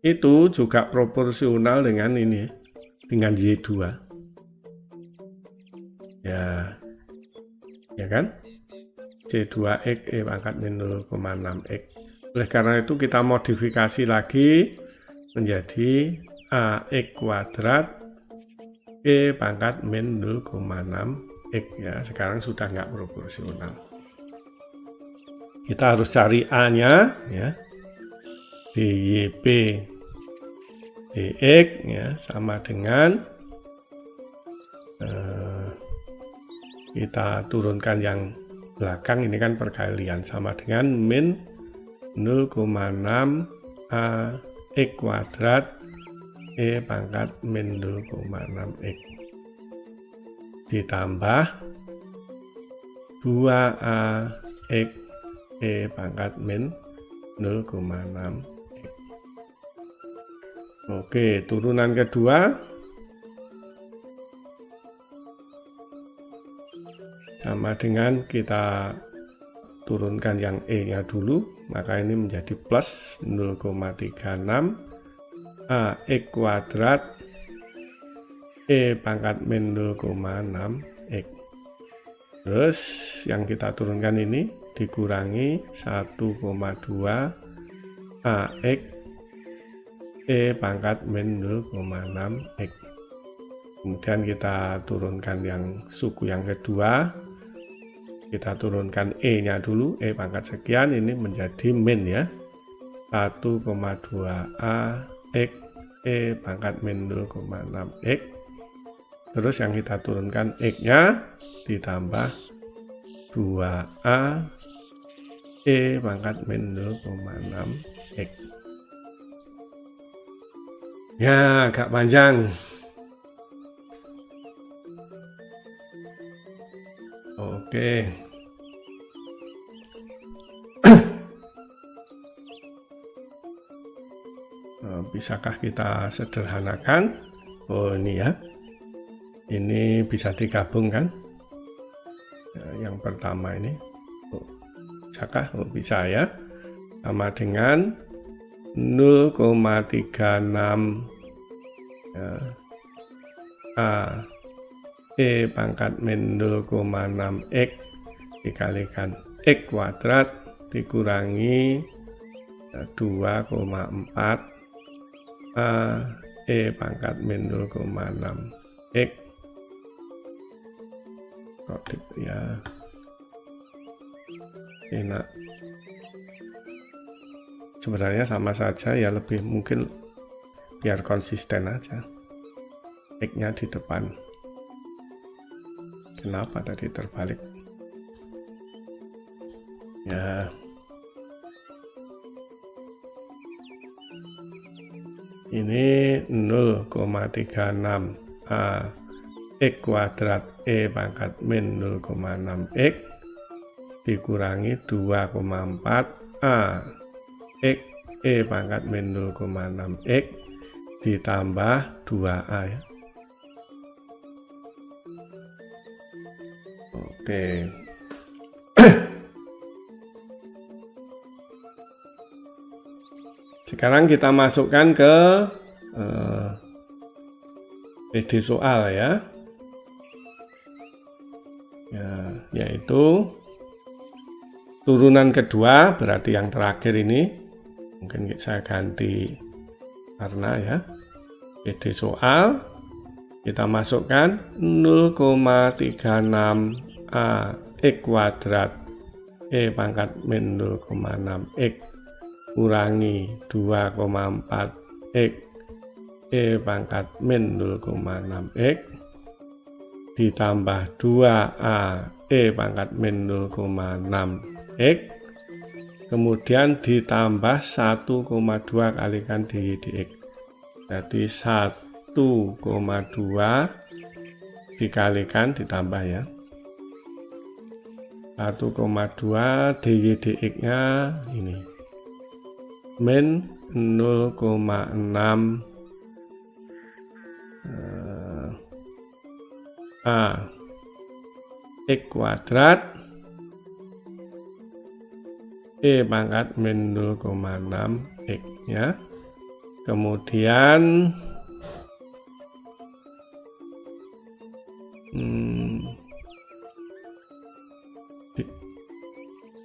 [SPEAKER 1] itu juga proporsional dengan ini, dengan Y2 ya, ya kan, C2X E pangkat min 0,6 X. Oleh karena itu kita modifikasi lagi menjadi AX kuadrat E pangkat min 0,6 X ya. Sekarang sudah nggak proporsional. Kita harus cari A-nya ya. DYP DX ya sama dengan kita turunkan yang belakang ini kan perkalian sama dengan min 0,6 AX kuadrat E pangkat min 0,6X ditambah 2AX E pangkat min 0,6X. Oke, turunan kedua sama dengan kita turunkan yang E-nya dulu, maka ini menjadi plus 0,36 AX kuadrat E pangkat min 0,6 X. Terus yang kita turunkan ini dikurangi 1,2 AX E pangkat min 0,6 X. Kemudian kita turunkan yang suku yang kedua, kita turunkan E-nya dulu, E pangkat sekian, ini menjadi min ya, 1,2 AX E pangkat min 0,6 X. Terus yang kita turunkan X-nya ditambah 2A E pangkat min 0,6 X. Ya, agak panjang. Oke. Bisakah kita sederhanakan? Oh, ini ya. Ini bisa digabungkan. pertama ini. Bisakah? Bisa ya. Sama dengan 0,36 ya. E pangkat min 0,6 X dikalikan X kuadrat dikurangi 2,4 E pangkat min 0,6 X. Kok ya enak. Sebenarnya sama saja ya, lebih mungkin biar konsisten aja. X-nya di depan. Kenapa tadi terbalik? Ya. Ini 0,36 X kuadrat E pangkat min 0,6 X dikurangi 2,4 X E pangkat min 0,6 X ditambah 2A ya. Oke. Sekarang kita masukkan ke PD soal ya. Yaitu turunan kedua, berarti yang terakhir ini. Mungkin saya ganti warna ya. PD soal kita masukkan 0,36 X kuadrat E pangkat min 0,6 X kurangi 2,4 X E pangkat min 0,6 X ditambah 2A E pangkat min 0,6 X kemudian ditambah 1,2 kalikan dy dx. Jadi 1,2 dikalikan ditambah ya. 1,2 dy dx nya ini min 0,6 X kuadrat E pangkat min 0,6 X ya. Kemudian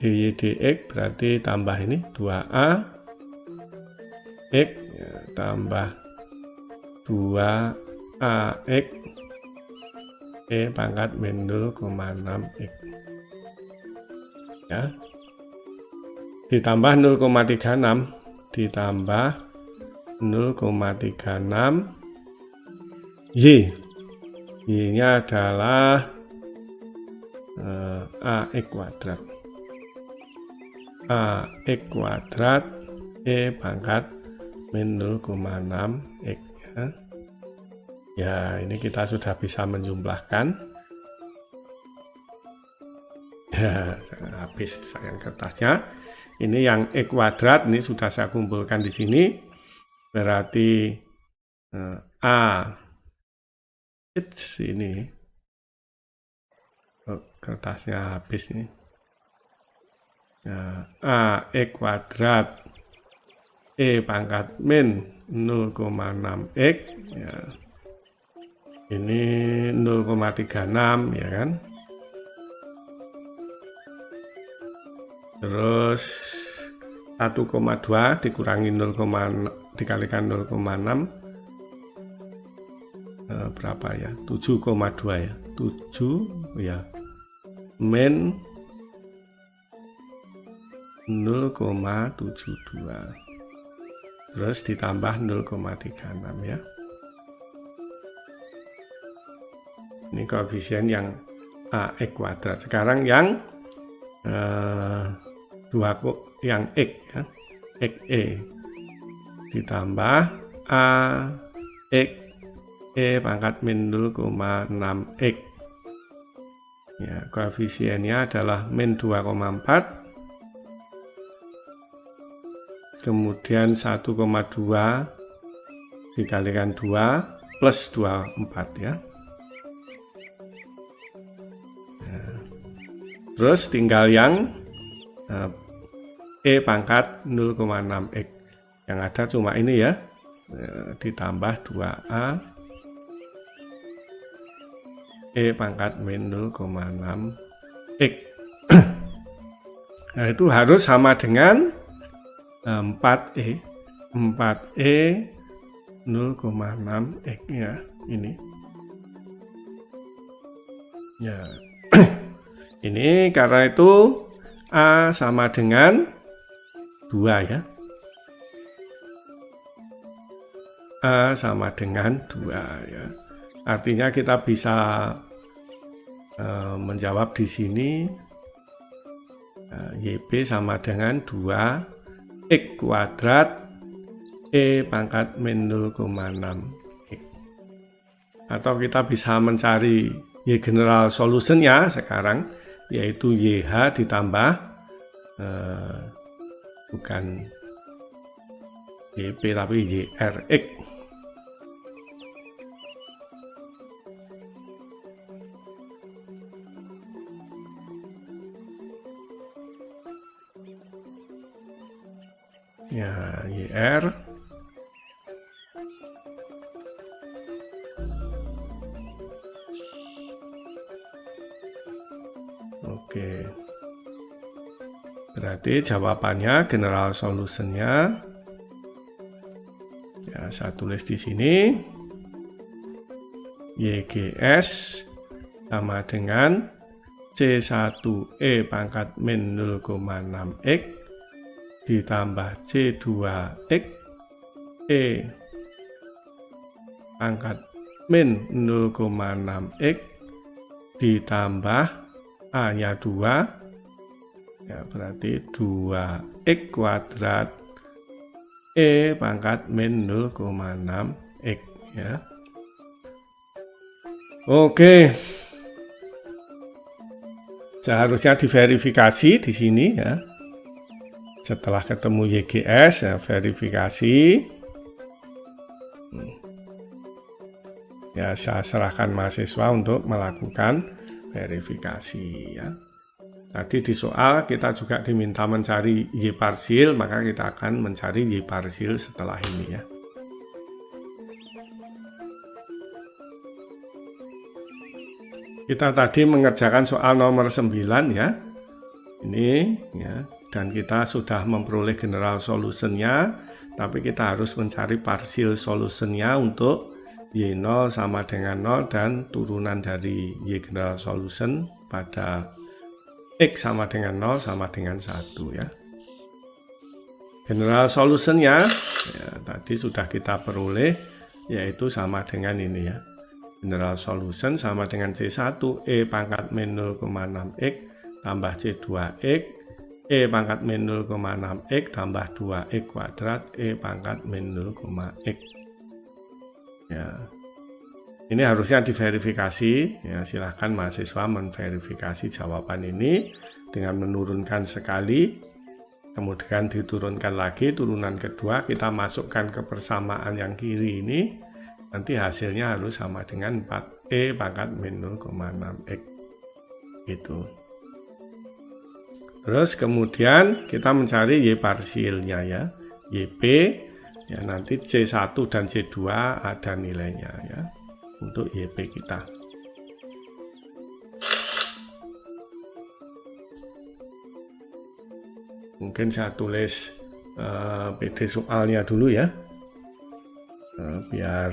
[SPEAKER 1] dy dx berarti tambah ini 2A X ya, tambah 2AX E pangkat min 0,6 X ya. Ditambah 0,36 ditambah 0,36 Y nya adalah AX kuadrat AX kuadrat E pangkat min 0,6 X ya. Ya, ini kita sudah bisa menjumlahkan. Ya, habis sayang kertasnya. Ini yang X kuadrat ini sudah saya kumpulkan di sini. Berarti ini kertasnya habis nih. Ya, X kuadrat E pangkat min 0,6 X ya. Ini 0,36 ya kan. Terus 1,2 dikurangi 0, dikalikan 0,6 berapa ya? 7,2 ya. 7 ya. Min 0,72. Terus ditambah 0,36 ya. Ini koefisien yang AX kuadrat. Sekarang yang yang X ya. XE ditambah AX E pangkat min 0,6 X ya, koefisiennya adalah min 2,4 kemudian 1,2 dikalikan 2 plus 24 ya. Terus tinggal yang E pangkat 0,6X. Yang ada cuma ini ya, ditambah 2A E pangkat min 0,6X. Nah, itu harus sama dengan 4E 0,6X ya, ini ya. Ini karena itu A sama dengan 2 ya, A sama dengan 2 ya. Artinya kita bisa menjawab di sini YB sama dengan 2X kuadrat E pangkat min 0,6X. Atau kita bisa mencari Y general solutionnya sekarang, yaitu YH ditambah bukan YP tapi YRX. Ya, YR oke. Berarti jawabannya general solutionnya ya, saya tulis di sini YGS sama dengan C1E pangkat min 0,6X ditambah C2X E pangkat min 0,6X ditambah A-nya 2 ya, berarti 2X kuadrat E pangkat min 0,6X ya. Oke, seharusnya diverifikasi di sini ya. Setelah ketemu YGS ya, verifikasi ya, saya serahkan mahasiswa untuk melakukan verifikasi ya. Tadi di soal kita juga diminta mencari Y parsil, maka kita akan mencari Y parsil setelah ini ya. Kita tadi mengerjakan soal nomor 9 ya. Ini ya, dan kita sudah memperoleh general solutionnya, tapi kita harus mencari partial solutionnya untuk Y0 sama dengan 0 dan turunan dari Y general solution pada X sama dengan 0 sama dengan 1 ya. General solutionnya ya, tadi sudah kita peroleh, yaitu sama dengan ini ya. General solution sama dengan C1 E pangkat min 0,6X tambah C2X E pangkat min 0,6X tambah 2X kuadrat E pangkat min 0,X. Ya. Ini harusnya diverifikasi. Ya, silahkan mahasiswa memverifikasi jawaban ini dengan menurunkan sekali, kemudian diturunkan lagi, turunan kedua kita masukkan ke persamaan yang kiri ini, nanti hasilnya harus sama dengan 4E pangkat min 0,6X. Gitu. Terus kemudian kita mencari Y parsilnya ya, YP, ya nanti C1 dan C2 ada nilainya ya, untuk YP kita. Mungkin saya tulis PD soalnya dulu ya, biar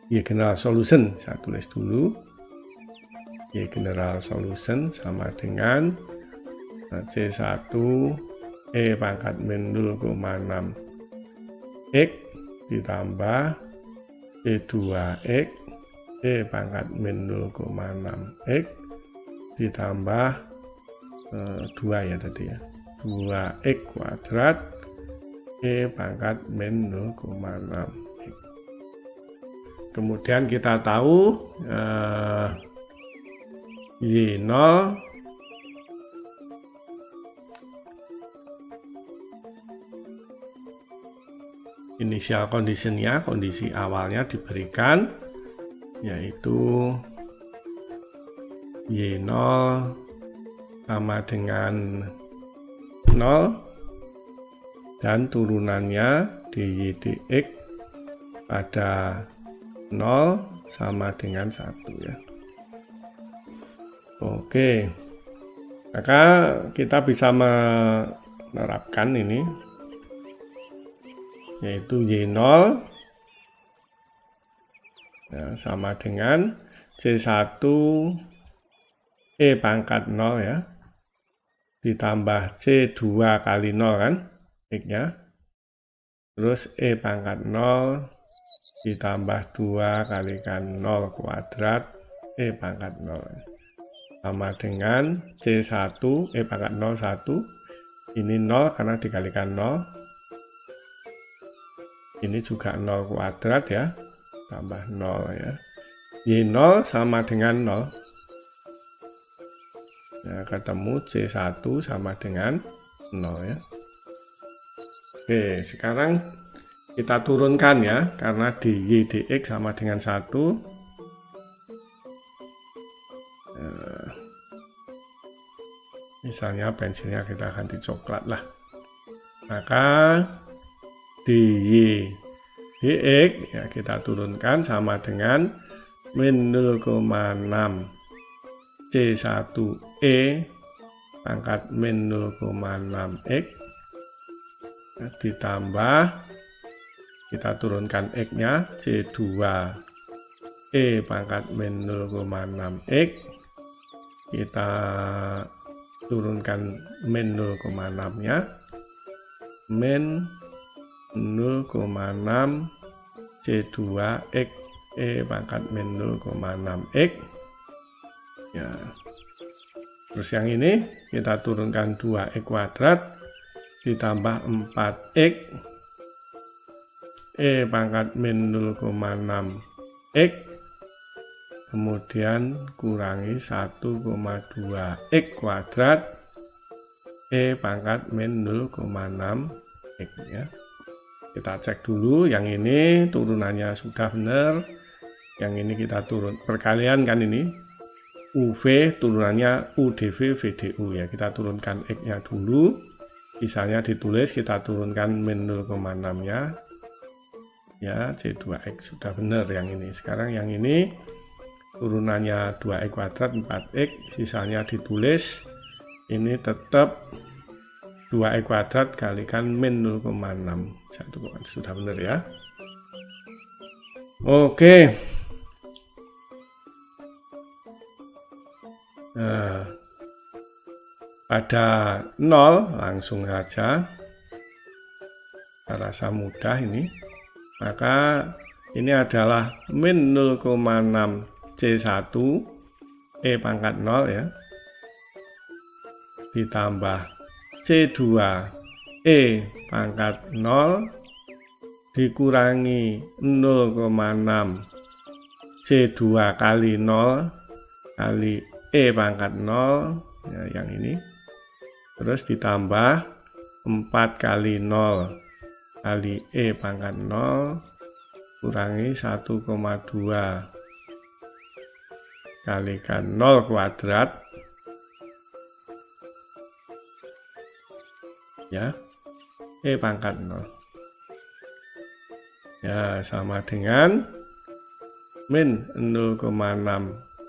[SPEAKER 1] Y general solution saya tulis dulu. Y general solution sama dengan C1 E pangkat min 0,6X ditambah C2X E pangkat min 0,6X ditambah 2 ya tadi ya, 2X kuadrat E pangkat min 0,6X. Kemudian kita tahu Y0 initial conditionnya, kondisi awalnya diberikan, yaitu Y0 sama dengan 0 dan turunannya dy dx pada 0 sama dengan 1 ya. Oke, maka kita bisa menerapkan ini, yaitu Y0 ya, sama dengan C1 E pangkat 0 ya, ditambah C2 kali 0 kan, X-nya, terus E pangkat 0 ditambah 2 kalikan 0 kuadrat E pangkat 0 sama dengan C1 E pangkat 0 1, ini 0 karena dikalikan 0, ini juga 0 kuadrat ya, tambah 0 ya, Y0 sama dengan 0 ya, ketemu C1 sama dengan 0 ya. Oke, sekarang kita turunkan ya, karena dy dx sama dengan 1. Misalnya pensilnya kita ganti coklat lah. Maka dy dx ya kita turunkan sama dengan min 0,6 C1E pangkat min 0,6 X ditambah kita turunkan X-nya C2E pangkat min 0,6 X, kita turunkan min 0,6-nya, min 0,6 C2X E pangkat min 0,6 X ya. Terus yang ini kita turunkan 2X kuadrat ditambah 4X E pangkat min 0,6 X kemudian kurangi 1,2 X kuadrat E pangkat min 0,6 X ya. Kita cek dulu, yang ini turunannya sudah benar, yang ini kita turun perkalian kan, ini UV turunannya UDV VDU ya, kita turunkan X-nya dulu, misalnya ditulis kita turunkan min 0,6-nya ya, C2X sudah benar yang ini. Sekarang yang ini turunannya 2X kuadrat 4X, sisanya ditulis, ini tetap 2X kuadrat kalikan min 0,6 sudah benar ya. Oke. Nah, pada 0 langsung saja, saya rasa mudah ini. Maka ini adalah min 0,6 C1 E pangkat 0 ya, ditambah C2 E pangkat 0 dikurangi 0,6 C2 kali 0 kali E pangkat 0 ya, yang ini, terus ditambah 4 kali 0 kali E pangkat 0 kurangi 1,2 kalikan 0 kuadrat ya, E pangkat 0 ya, sama dengan min 0,6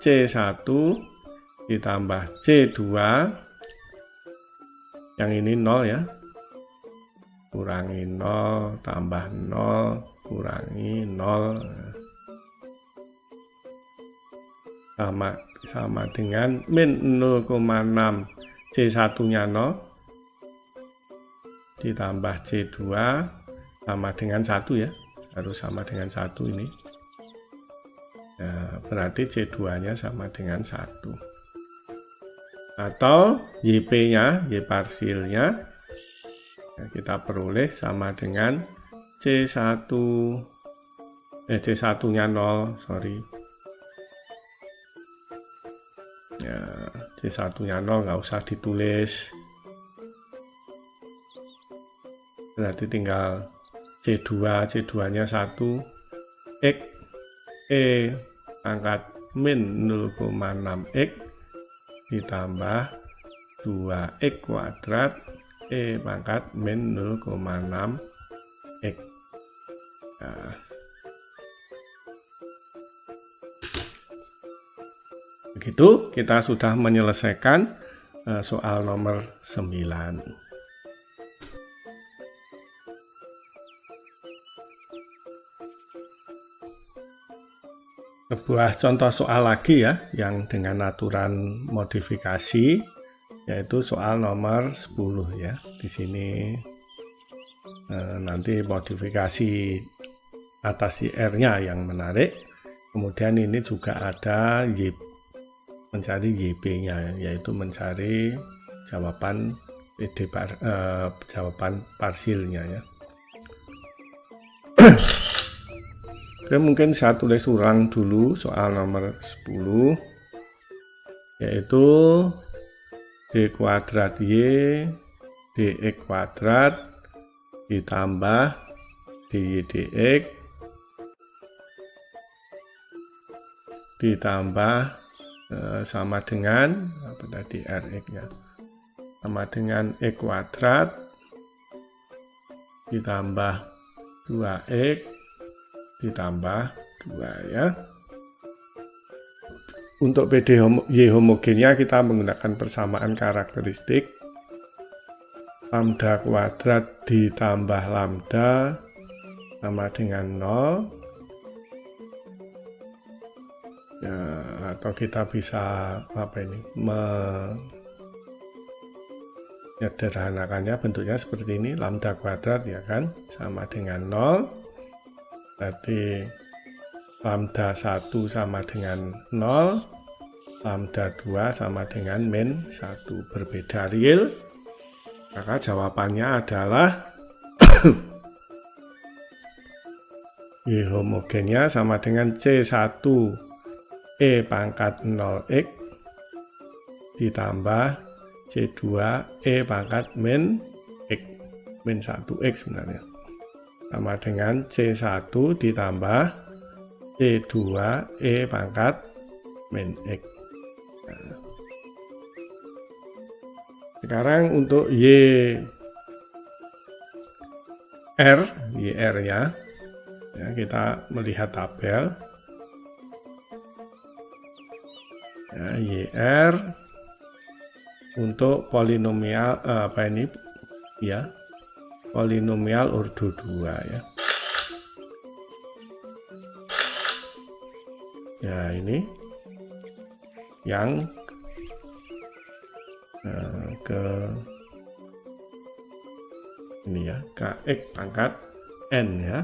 [SPEAKER 1] C1 ditambah C2 yang ini 0 ya, kurangi 0 tambah 0 kurangi 0 sama dengan min 0,6 C1-nya 0 ditambah C2 sama dengan 1 ya, harus sama dengan 1 ini ya, berarti C2-nya sama dengan 1, atau YP-nya, Y parsilnya ya, kita peroleh sama dengan C1-nya 0, sorry ya, C1-nya 0 nggak usah ditulis, berarti tinggal C2-nya 1 X E pangkat min 0,6 X ditambah 2x kuadrat E pangkat min 0,6 X. Nah, begitu kita sudah menyelesaikan soal nomor 9. Sebuah contoh soal lagi ya, yang dengan aturan modifikasi, yaitu soal nomor 10 ya. Di sini nanti modifikasi atas si R-nya yang menarik. Kemudian ini juga ada mencari YB-nya, yaitu mencari jawaban jawaban parsilnya ya. Oke, mungkin saya tulis ulang dulu soal nomor 10, yaitu D kuadrat Y dx kuadrat ditambah dy dx ditambah sama dengan apa tadi Rx-nya, sama dengan X kuadrat ditambah 2X ditambah 2 ya. Untuk PD Y homogennya kita menggunakan persamaan karakteristik lambda kuadrat ditambah lambda sama dengan 0 ya, atau kita bisa apa ini menyederhanakannya bentuknya seperti ini, lambda kuadrat ya kan sama dengan 0. Berarti lambda 1 sama dengan 0, lambda 2 sama dengan min 1, berbeda real. Maka jawabannya adalah Y homogennya sama dengan C1 E pangkat 0X ditambah C2 E pangkat min X, min 1X sebenarnya, sama dengan C1 ditambah C2 E pangkat min X. Nah, sekarang untuk YR-nya ya, kita melihat tabel ya, YR untuk polinomial apa ini ya, polinomial ordo 2 ya. Ya ini yang ke ini ya, Kx pangkat N ya.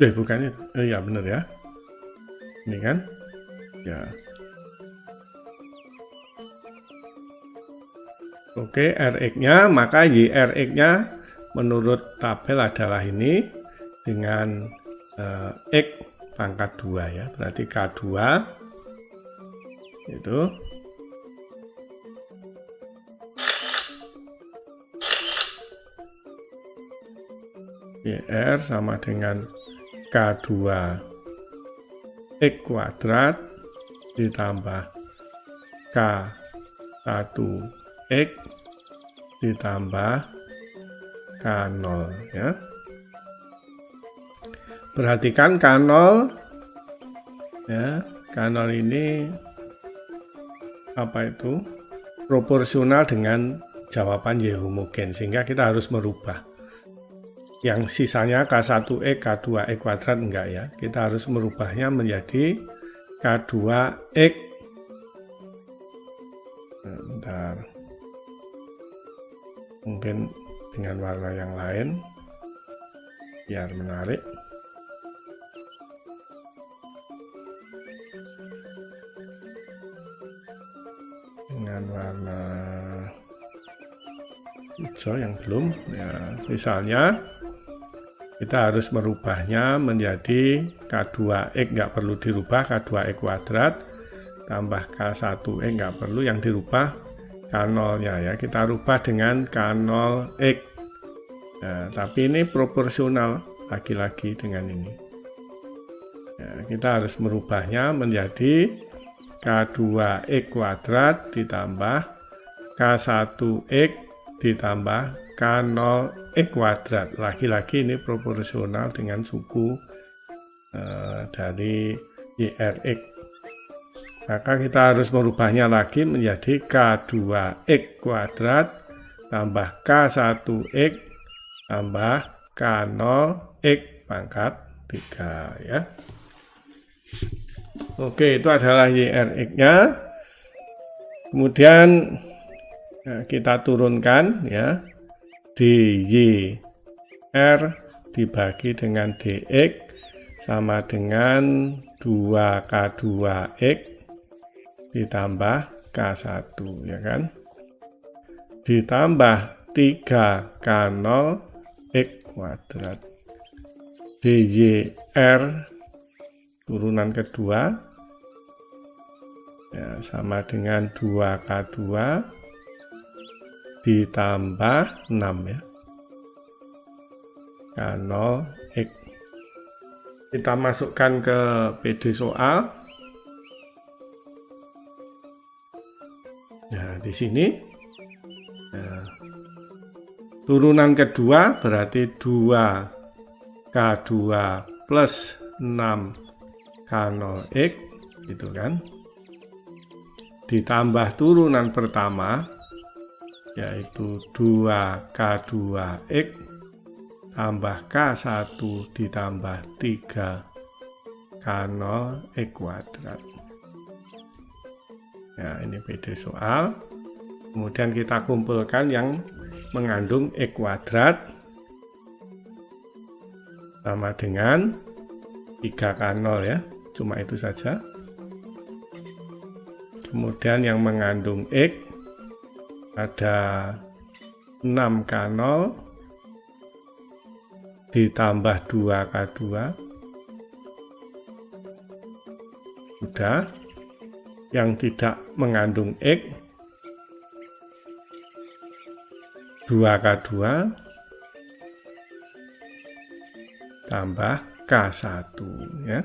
[SPEAKER 1] Bukan itu. Ya benar ya. Ini kan? Ya. Oke, Rx-nya, maka YRx-nya menurut tabel adalah ini dengan X pangkat 2 ya. Berarti K2 itu YR sama dengan K2 X kuadrat ditambah K1 X ditambah K0 ya. Perhatikan K0 ya, K0 ini apa itu? Proporsional dengan jawaban Y homogen, sehingga kita harus merubah. Yang sisanya K1X, K2X kuadrat enggak ya. Kita harus merubahnya menjadi K2X. Bentar. Mungkin dengan warna yang lain biar menarik. Dengan warna hijau yang belum ya, misalnya kita harus merubahnya menjadi K2X nggak perlu dirubah, K2X kuadrat tambah K1X nggak perlu, yang dirubah K0-nya ya, kita rubah dengan K0X. Nah, tapi ini proporsional lagi-lagi dengan ini Ya, kita harus merubahnya menjadi K2X kuadrat ditambah K1X ditambah K0X kuadrat. Lagi-lagi ini proporsional dengan suku dari YRX. Maka kita harus merubahnya lagi menjadi K2X kuadrat tambah K1X tambah K0X pangkat 3 ya. Oke, itu adalah YRX-nya. Kemudian kita turunkan ya, DYR dibagi dengan DX sama dengan 2K2X ditambah K1 ya kan, ditambah 3K0X kuadrat. DYR turunan kedua ya, sama dengan 2K2 ditambah 6 ya, K0X. Kita masukkan ke PD soal. Nah, di sini ya, turunan kedua berarti 2K2 plus 6 K0X gitu kan, ditambah turunan pertama yaitu 2K2X tambah K1 ditambah 3 K0X kuadrat. Ya, ini PD soal. Kemudian kita kumpulkan yang mengandung X kuadrat sama dengan 3K0 ya, cuma itu saja. Kemudian yang mengandung X ada 6K0 ditambah 2K2 sudah. Yang tidak mengandung X 2K2 tambah K1 ya.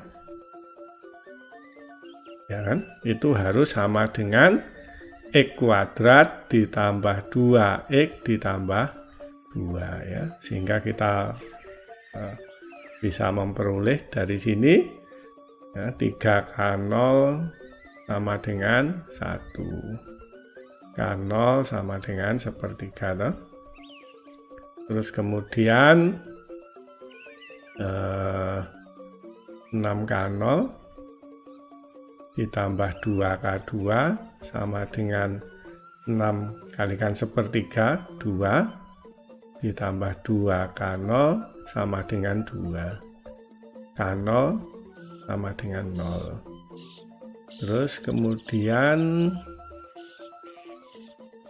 [SPEAKER 1] Ya kan? Itu harus sama dengan X kuadrat ditambah 2X ditambah 2 ya. Sehingga kita bisa memperoleh dari sini ya, 3K0 sama dengan 1, K0 sama dengan sepertiga toh. Terus kemudian 6K0 ditambah 2K2 sama dengan 6 kalikan sepertiga 2 ditambah 2K0 sama dengan 2, K0 sama dengan 0. Terus kemudian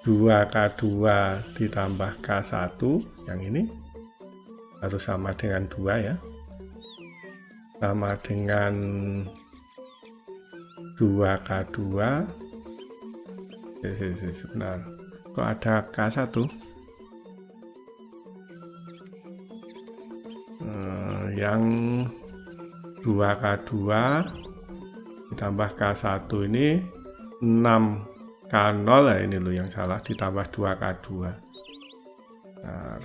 [SPEAKER 1] 2K2 ditambah K1 yang ini harus sama dengan 2 ya, sama dengan 2K2 sebentar, kok ada K1 yang 2K2 ditambah K1 ini 6K0 lah, ini loh yang salah, ditambah 2K2. Nah,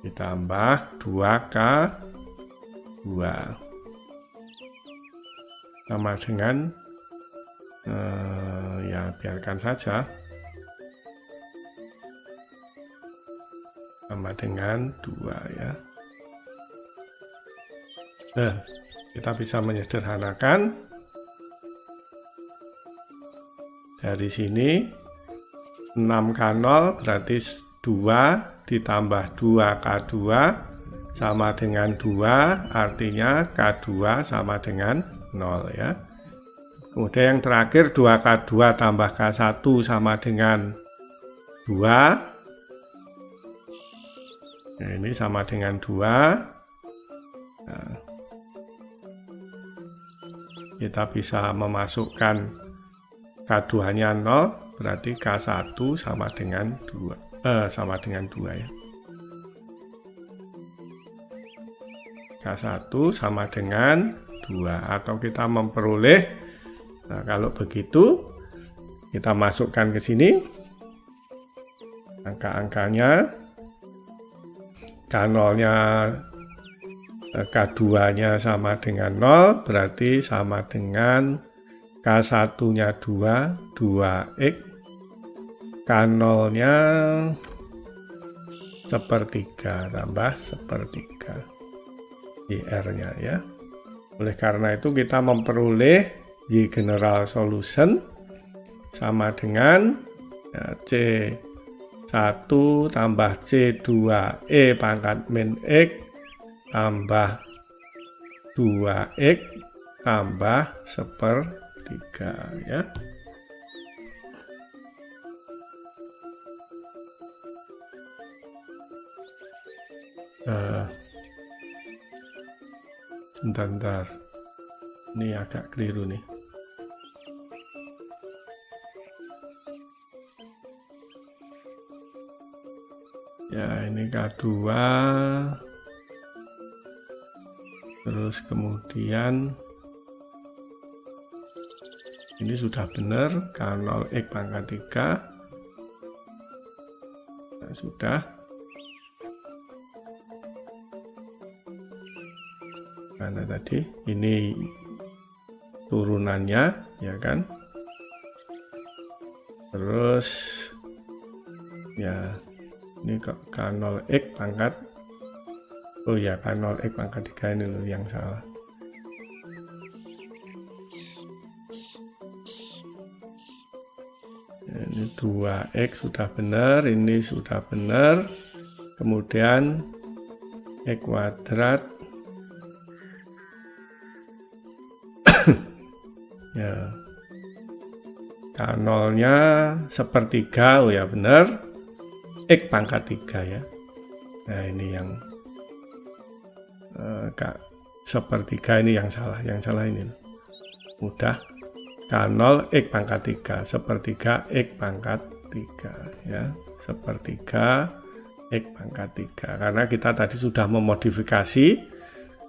[SPEAKER 1] ditambah 2K2 sama dengan ya biarkan saja sama dengan 2 ya. Nah, kita bisa menyederhanakan dari sini 6K0 berarti 2 ditambah 2K2 sama dengan 2, artinya K2 sama dengan 0 ya. Kemudian yang terakhir 2K2 tambah K1 sama dengan 2. Nah, ini sama dengan 2. Nah, kita bisa memasukkan K2-nya 0, berarti K1 sama dengan 2 ya. K1 sama dengan 2. Atau kita memperoleh, nah kalau begitu, kita masukkan ke sini angka-angkanya. K0-nya, K2-nya sama dengan 0, berarti sama dengan K1-nya 2, 2X. K0-nya sepertiga, tambah sepertiga. YR-nya ya. Oleh karena itu kita memperoleh Y general solution sama dengan ya, C1 tambah C2E pangkat min X tambah 2X tambah sepertiga ya. Bentar. Ini agak keliru nih. Ya, ini K2. Terus kemudian ini sudah benar, K0X pangkat 3. Nah, sudah. Mana tadi? Ini turunannya, ya kan? Terus ya ini K0X pangkat, oh ya K0X pangkat 3 ini loh yang salah. Ini 2X sudah benar, ini sudah benar. Kemudian X kuadrat ya, K0-nya sepertiga, oh ya benar, X pangkat 3 ya. Nah ini yang sepertiga ini yang salah ini mudah. K0 X pangkat 3, sepertiga X pangkat 3 ya, sepertiga X pangkat 3, karena kita tadi sudah memodifikasi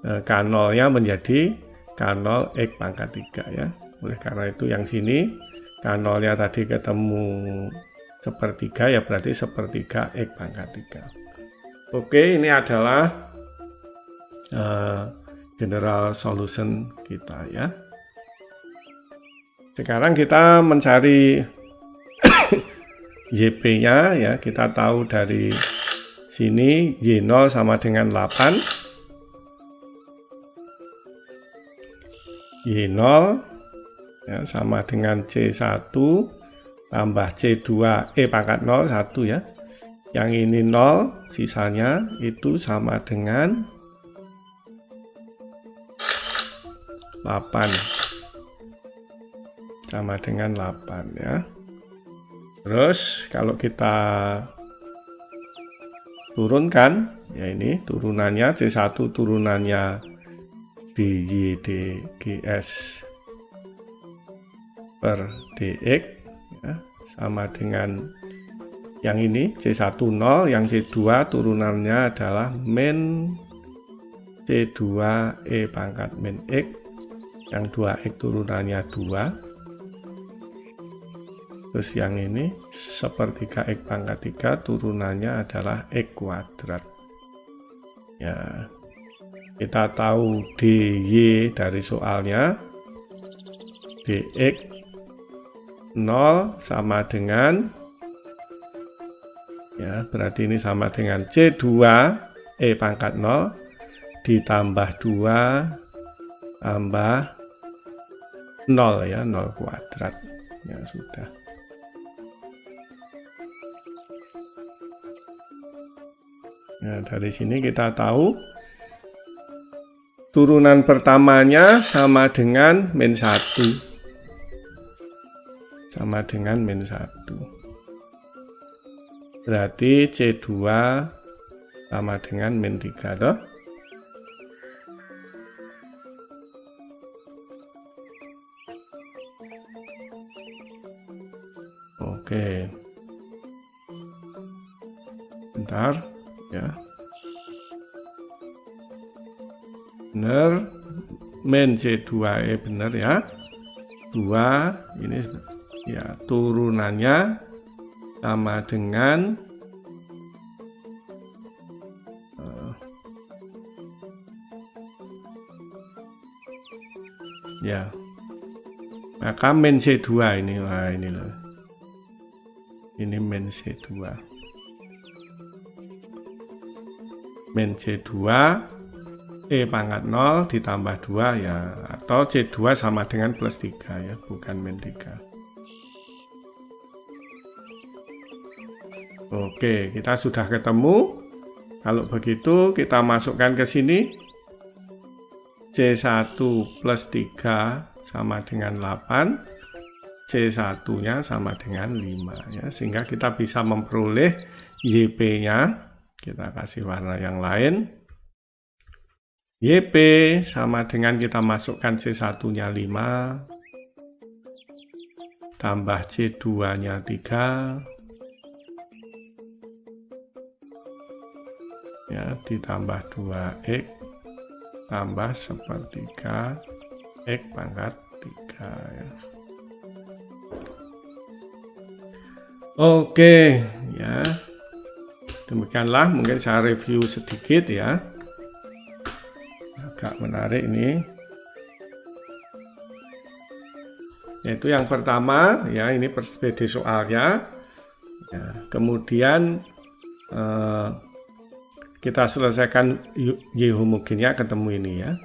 [SPEAKER 1] K0-nya menjadi K0 X pangkat 3 ya. Oleh karena itu yang sini K0-nya tadi ketemu sepertiga ya, berarti sepertiga X pangkat 3. Oke, ini adalah general solution kita ya. Sekarang kita mencari YP-nya ya. Kita tahu dari sini Y0 sama dengan 8. Y0 ya, sama dengan C1 tambah C2E pangkat 0, 1 ya. Yang ini 0, sisanya itu sama dengan 8. Sama dengan 8 ya. Terus kalau kita turunkan, ya ini turunannya C1 turunannya dy dgs per dx ya, sama dengan yang ini C1 0, yang C2 turunannya adalah min C2E pangkat min X, yang 2X turunannya 2. Terus yang ini sepertiga X pangkat 3 turunannya adalah X kuadrat. Ya, kita tahu dy dari soalnya dx 0 sama dengan, ya berarti ini sama dengan C2E pangkat 0 ditambah 2 tambah 0 ya, 0 kuadrat. Ya sudah. Nah, dari sini kita tahu turunan pertamanya sama dengan min 1. Sama dengan min 1. Berarti C2 sama dengan min 3 toh. Oke. Bentar ya. benar, min C2E benar ya. 2 ini ya turunannya sama dengan ya, maka min C2 ini, wah ini loh, ini min C2, min C2 E pangkat 0 ditambah 2 ya, atau C2 sama dengan plus 3 ya, bukan min 3. Oke, kita sudah ketemu. Kalau begitu kita masukkan ke sini. C1 plus 3 sama dengan 8. C1-nya sama dengan 5 ya, sehingga kita bisa memperoleh YP-nya. Kita kasih warna yang lain. YP sama dengan kita masukkan C1-nya 5 tambah C2-nya 3 ya, ditambah 2X tambah sepertiga X pangkat 3 ya. Oke ya, demikianlah mungkin saya review sedikit ya, agak menarik ini, yaitu yang pertama ya, ini PD soalnya ya. Kemudian kita selesaikan Y homogennya, ketemu ini ya,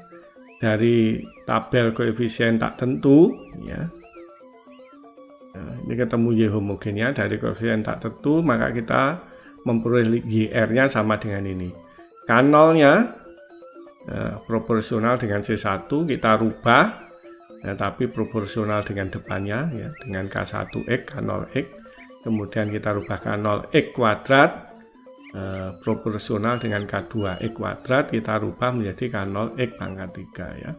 [SPEAKER 1] dari tabel koefisien tak tentu ya. Nah, ini ketemu Y homogennya dari koefisien tak tentu, maka kita memperoleh YR-nya sama dengan ini. K0-nya proporsional dengan C1, kita rubah ya, tapi proporsional dengan depannya ya, dengan K1X, K0X, kemudian kita rubah K0X kuadrat proporsional dengan K2X kuadrat, kita rubah menjadi K0X pangkat 3 ya.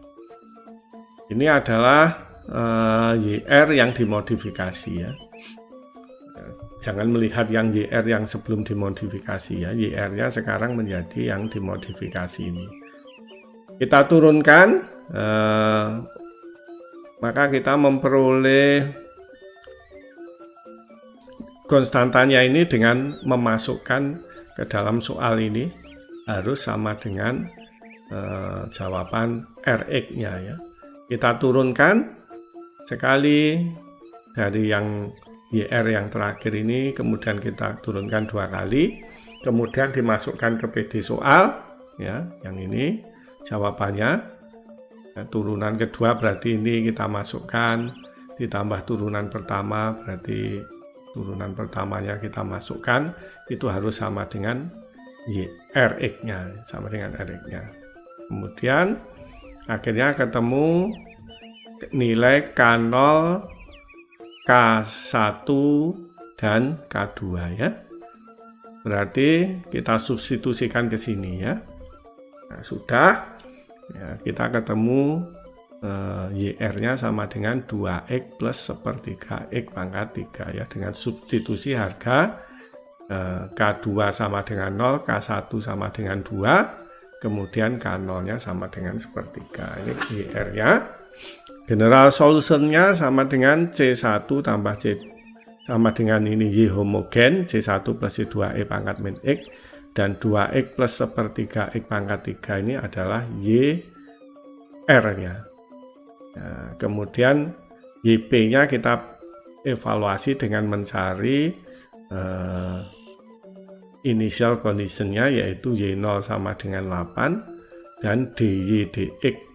[SPEAKER 1] Ini adalah YR yang dimodifikasi ya. Jangan melihat yang YR yang sebelum dimodifikasi ya, YR-nya sekarang menjadi yang dimodifikasi ini. Kita turunkan, maka kita memperoleh konstantanya ini dengan memasukkan ke dalam soal ini harus sama dengan jawaban Rx-nya ya. Kita turunkan sekali dari yang YR yang terakhir ini, kemudian kita turunkan 2 kali, kemudian dimasukkan ke PD soal ya, yang ini jawabannya ya, turunan kedua berarti ini kita masukkan, ditambah turunan pertama berarti turunan pertamanya kita masukkan, itu harus sama dengan Rx-nya, sama dengan Rx-nya. Kemudian akhirnya ketemu nilai K0, K1 dan K2 ya. Berarti kita substitusikan ke sini ya. Nah, sudah ya, kita ketemu YR-nya sama dengan 2X plus sepertiga X pangkat 3 ya, dengan substitusi harga K2 sama dengan 0, K1 sama dengan 2, kemudian K0-nya sama dengan sepertiga. Ini YR-nya. General solution-nya sama dengan C1 tambah C sama dengan ini Y homogen, C1 plus C2E pangkat min X, dan 2X plus sepertiga X pangkat 3 ini adalah YR-nya. Nah, kemudian YP-nya kita evaluasi dengan mencari initial condition-nya, yaitu Y0 sama dengan 8 dan DY dx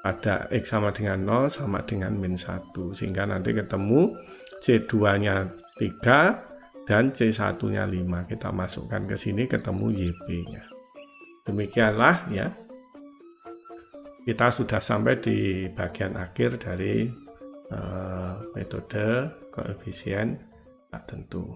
[SPEAKER 1] pada X sama dengan 0 sama dengan min 1, sehingga nanti ketemu C2-nya 3 dan C1-nya 5. Kita masukkan ke sini, ketemu YP-nya. Demikianlah ya. Kita sudah sampai di bagian akhir dari metode koefisien tak tentu.